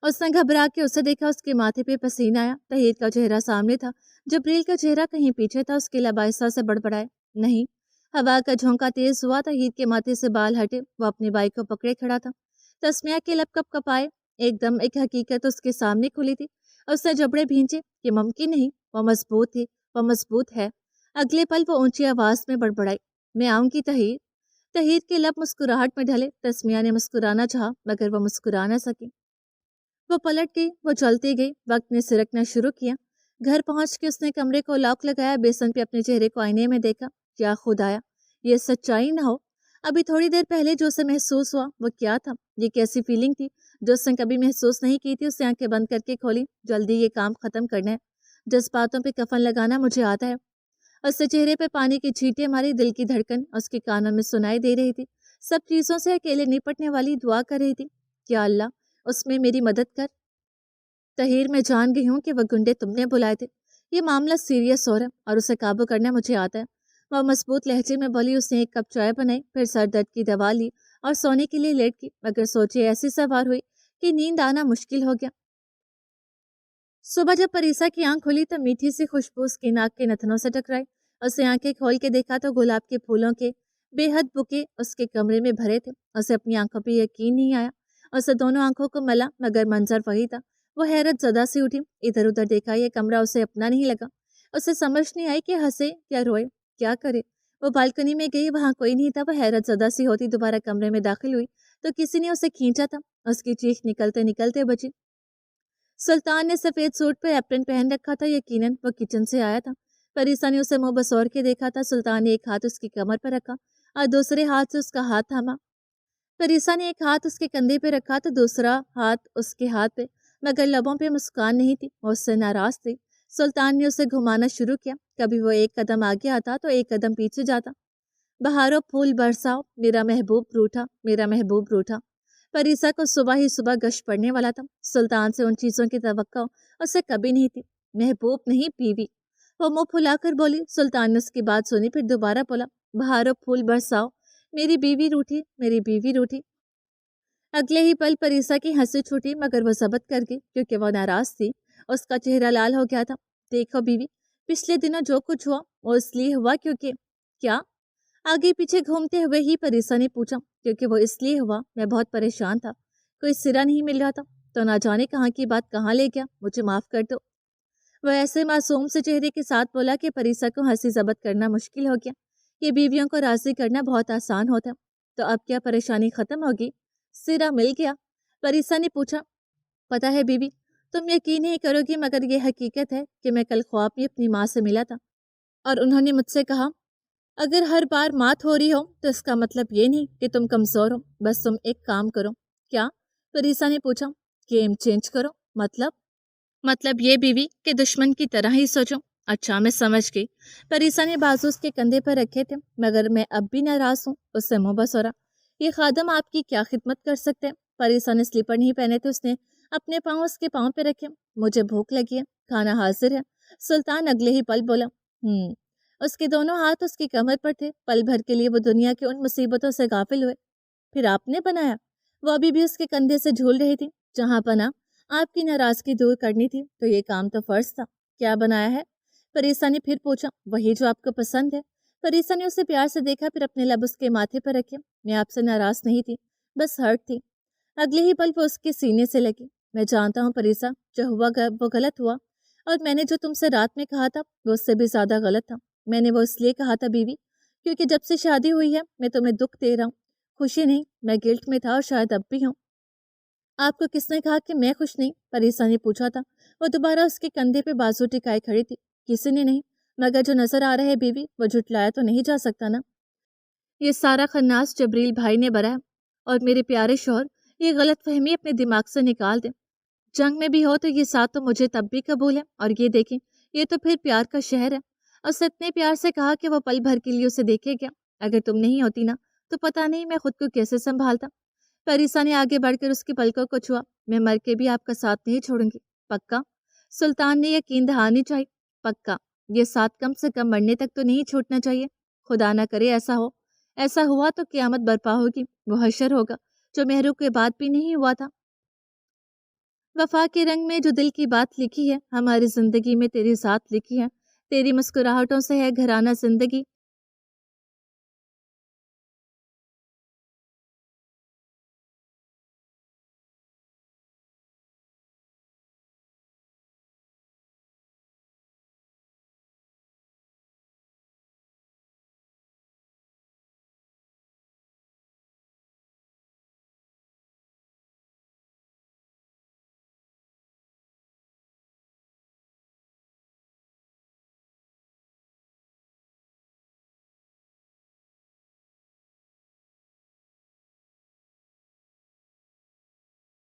اس نے گھبرا کے اسے دیکھا، اس کے ماتھے پہ پسینہ آیا، طاہر کا چہرہ سامنے تھا، جبریل کا چہرہ کہیں پیچھے تھا، اس کے لب آہستہ سے بڑبڑائے، نہیں۔ ہوا کا جھونکا تیز ہوا، طاہر کے ماتھے سے بال ہٹے، وہ اپنی بائک کو پکڑے کھڑا تھا، تسمیہ کے لب کپ کپائے، ایک دم ایک حقیقت اس کے سامنے کھلی تھی، اس نے جبڑے بھینچے کہ ممکن نہیں، وہ مضبوط تھی، وہ مضبوط ہے۔ اگلے پل وہ اونچی آواز میں بڑبڑائی، میں آؤں گی طاہر۔ طاہر کے لب مسکراہٹ میں ڈھلے، تسمیہ نے مسکرانا چاہا مگر وہ مسکرا نہ سکی، وہ پلٹ گئی، وہ چلتی گئی، وقت نے سرکنا شروع کیا۔ گھر پہنچ کے اس نے کمرے کو لاک لگایا، بیسن پہ اپنے چہرے کو آئینے میں دیکھا، کیا خدایا یہ سچائی نہ ہو، ابھی تھوڑی دیر پہلے جو اسے محسوس ہوا وہ کیا تھا، یہ کیسی فیلنگ تھی جو اس نے کبھی محسوس نہیں کی تھی۔ اس نے آنکھیں بند کر کے کھولی، جلدی یہ کام ختم کرنا ہے، جذباتوں پہ کفن لگانا مجھے آتا ہے۔ اس نے چہرے پہ پانی کی چھینٹیں ماری، دل کی دھڑکن اس کے کانوں میں سنائی دے رہی تھی، سب چیزوں سے اکیلے نپٹنے والی دعا کر رہی تھی، یا اللہ اس میں میری مدد کر۔ طاہر، میں جان گئی ہوں کہ وہ گنڈے تم نے بلائے تھے، یہ معاملہ سیریس ہو رہا ہے اور اسے قابو کرنا مجھے آتا ہے۔ وہ مضبوط لہجے میں بولی، اس نے ایک کپ چائے بنائی، پھر سر درد کی دوا لی اور سونے کے لیے لیٹ گئی، مگر سوچے ایسی سوار ہوئی کہ نیند آنا مشکل ہو گیا۔ صبح جب پریسا کی آنکھ کھلی تو میٹھی سی خوشبو اس کی ناک کے نتنوں سے ٹکرائی، اسے آنکھیں کھول کے دیکھا تو گلاب کے پھولوں کے بے حد بکے اس کے کمرے میں بھرے تھے، اسے اپنی آنکھوں پہ یقین نہیں آیا، اسے دونوں آنکھوں کو ملا مگر منظر وہی تھا، وہ حیرت زدہ سی اٹھی، ادھر ادھر دیکھا، یہ کمرہ اسے اپنا نہیں لگا، اسے سمجھ نہیں آئی کہ ہنسے یا روئے، کیا کرے۔ وہ بالکنی میں گئی، وہاں کوئی نہیں تھا، وہ حیرت زدہ سی ہوتی دوبارہ کمرے میں داخل ہوئی تو کسی نے اسے کھینچا تھا، اس کی چیخ نکلتے نکلتے بچی۔ سلطان نے سفید سوٹ پہ ایپرن پہن رکھا تھا، یقیناً وہ کچن سے آیا تھا۔ پریسا نے اسے منہ بسور کے دیکھا تھا، سلطان نے ایک ہاتھ اس کی کمر پر رکھا اور دوسرے ہاتھ سے اس کا ہاتھ تھاما، پریسا نے ایک ہاتھ اس کے کندھے پہ رکھا تو دوسرا ہاتھ اس کے ہاتھ پہ، مگر لبوں پہ مسکان نہیں تھی، وہ اس سے ناراض تھی۔ سلطان نے اسے گھمانا شروع کیا، کبھی وہ ایک قدم آگے آتا تو ایک قدم پیچھے جاتا۔ بہاروں پھول برساؤ، میرا محبوب روٹھا، میرا محبوب روٹھا۔ پریسا کو صبح ہی صبح گشت پڑنے والا تھا، سلطان سے ان چیزوں کی توقع اسے کبھی نہیں تھی، محبوب نہیں بیوی۔ وہ منہ پھلا کر بولی، سلطان نے اس کی بات سنی، پھر دوبارہ بولا، بہاروں پھول برساؤ، میری بیوی روٹھی، میری بیوی روٹھی۔ اگلے ہی پل پریسا کی ہنسی چھوٹی مگر وہ ضبط کر گئی کیونکہ وہ ناراض تھی، اس کا چہرہ لال ہو گیا تھا۔ دیکھو بیوی، پچھلے دنوں جو کچھ ہوا وہ اس لیے ہوا کیونکہ… کیا؟ آگے پیچھے گھومتے ہوئے ہی پریسا نے پوچھا، کیونکہ وہ اس لیے ہوا، میں بہت پریشان تھا، کوئی سرا نہیں مل رہا تھا، تو نہ جانے کہاں کی بات کہاں لے گیا، مجھے معاف کر دو۔ وہ ایسے معصوم سے چہرے کے ساتھ بولا کہ پریسا کو ہنسی ضبط کرنا مشکل ہو گیا، کہ بیویوں کو راضی کرنا بہت آسان ہوتا، تو اب کیا پریشانی ختم ہوگی؟ سرا مل گیا؟ پریسا نے پوچھا، پتہ ہے بیوی، تم یقین نہیں کرو گی مگر یہ حقیقت ہے کہ میں کل خواب میں اپنی ماں سے ملا تھا اور انہوں نے مجھ سے کہا، اگر ہر بار مات ہو رہی ہو تو اس کا مطلب یہ نہیں کہ تم کمزور ہو، بس تم ایک کام کرو۔ کیا؟ پریسا نے پوچھا، گیم چینج کرو؟ مطلب یہ بیوی کہ دشمن کی طرح ہی سوچو۔ اچھا، میں سمجھ گئی۔ پریسا نے بازو اس کے کندھے پر رکھے تھے، مگر میں اب بھی ناراض ہوں، اس سے منہ بسورا۔ یہ خادم آپ کی کیا خدمت کر سکتے ہیں؟ پریسا نے سلیپر نہیں پہنے تھے، اس نے اپنے پاؤں اس کے پاؤں پہ رکھے۔ مجھے بھوک لگی ہے، کھانا حاضر ہے، سلطان اگلے ہی پل بولا۔ اس کے دونوں ہاتھ اس کی کمر پر تھے، پل بھر کے لیے وہ دنیا کی ان مصیبتوں سے غافل ہوئے۔ پھر آپ نے بنایا؟ وہ ابھی بھی اس کے کندھے سے جھول رہی تھی۔ جہاں پناہ آپ کی ناراضگی دور کرنی تھی تو یہ کام تو فرض تھا۔ کیا بنایا ہے؟ پریسا نے پھر پوچھا۔ وہی جو آپ کو پسند ہے۔ پریسا نے اسے پیار سے دیکھا، پھر اپنے لب اس کے ماتھے پر رکھے۔ میں آپ سے ناراض نہیں تھی، بس ہرٹ تھی۔ اگلے ہی پل وہ اس کے سینے سے لگی۔ میں جانتا ہوں پریسا، جو ہوا وہ غلط ہوا، اور میں نے جو تم سے رات میں کہا تھا وہ اس سے بھی زیادہ غلط تھا۔ میں نے وہ اس لیے کہا تھا بیوی کیونکہ جب سے شادی ہوئی ہے میں تمہیں دکھ دے رہا ہوں، خوشی نہیں، میں گلٹ میں تھا اور شاید اب بھی ہوں۔ آپ کو کس نے کہا کہ میں خوش نہیں؟ پریسا نے پوچھا تھا۔ وہ دوبارہ اس کے کندھے پہ بازو ٹکائے کھڑی تھی۔ کسی نے نہیں، مگر جو نظر آ رہا ہے بیوی، وہ جھٹلایا تو نہیں جا سکتا نا۔ یہ سارا خناس جبریل بھائی نے بھرا ہے، اور میرے پیارے شوہر یہ غلط فہمی اپنے دماغ سے نکال دیں۔ جنگ میں بھی ہو تو یہ ساتھ تو مجھے تب بھی قبول ہے، اور یہ دیکھیں یہ تو پھر پیار کا شہر ہے۔ اس نے اتنے پیار سے کہا کہ وہ پل بھر کے لیے اسے دیکھے گیا۔ اگر تم نہیں ہوتی نا تو پتہ نہیں میں خود کو کیسے سنبھالتا۔ پریسا نے آگے بڑھ کر اس کی پلکوں کو چھوا۔ میں مر کے بھی آپ کا ساتھ نہیں چھوڑوں گی، پکا؟ سلطان نے یقین دہانی چاہی۔ پکا، یہ ساتھ کم سے کم مرنے تک تو نہیں چھوٹنا چاہیے۔ خدا نہ کرے ایسا ہو، ایسا ہوا تو قیامت برپا ہوگی، وہ حشر ہوگا جو مہرو کے بعد بھی نہیں ہوا تھا۔ وفا کے رنگ میں جو دل کی بات لکھی ہے، ہماری زندگی میں تیری ذات لکھی ہے۔ تیری مسکراہٹوں سے ہے گھرانہ زندگی،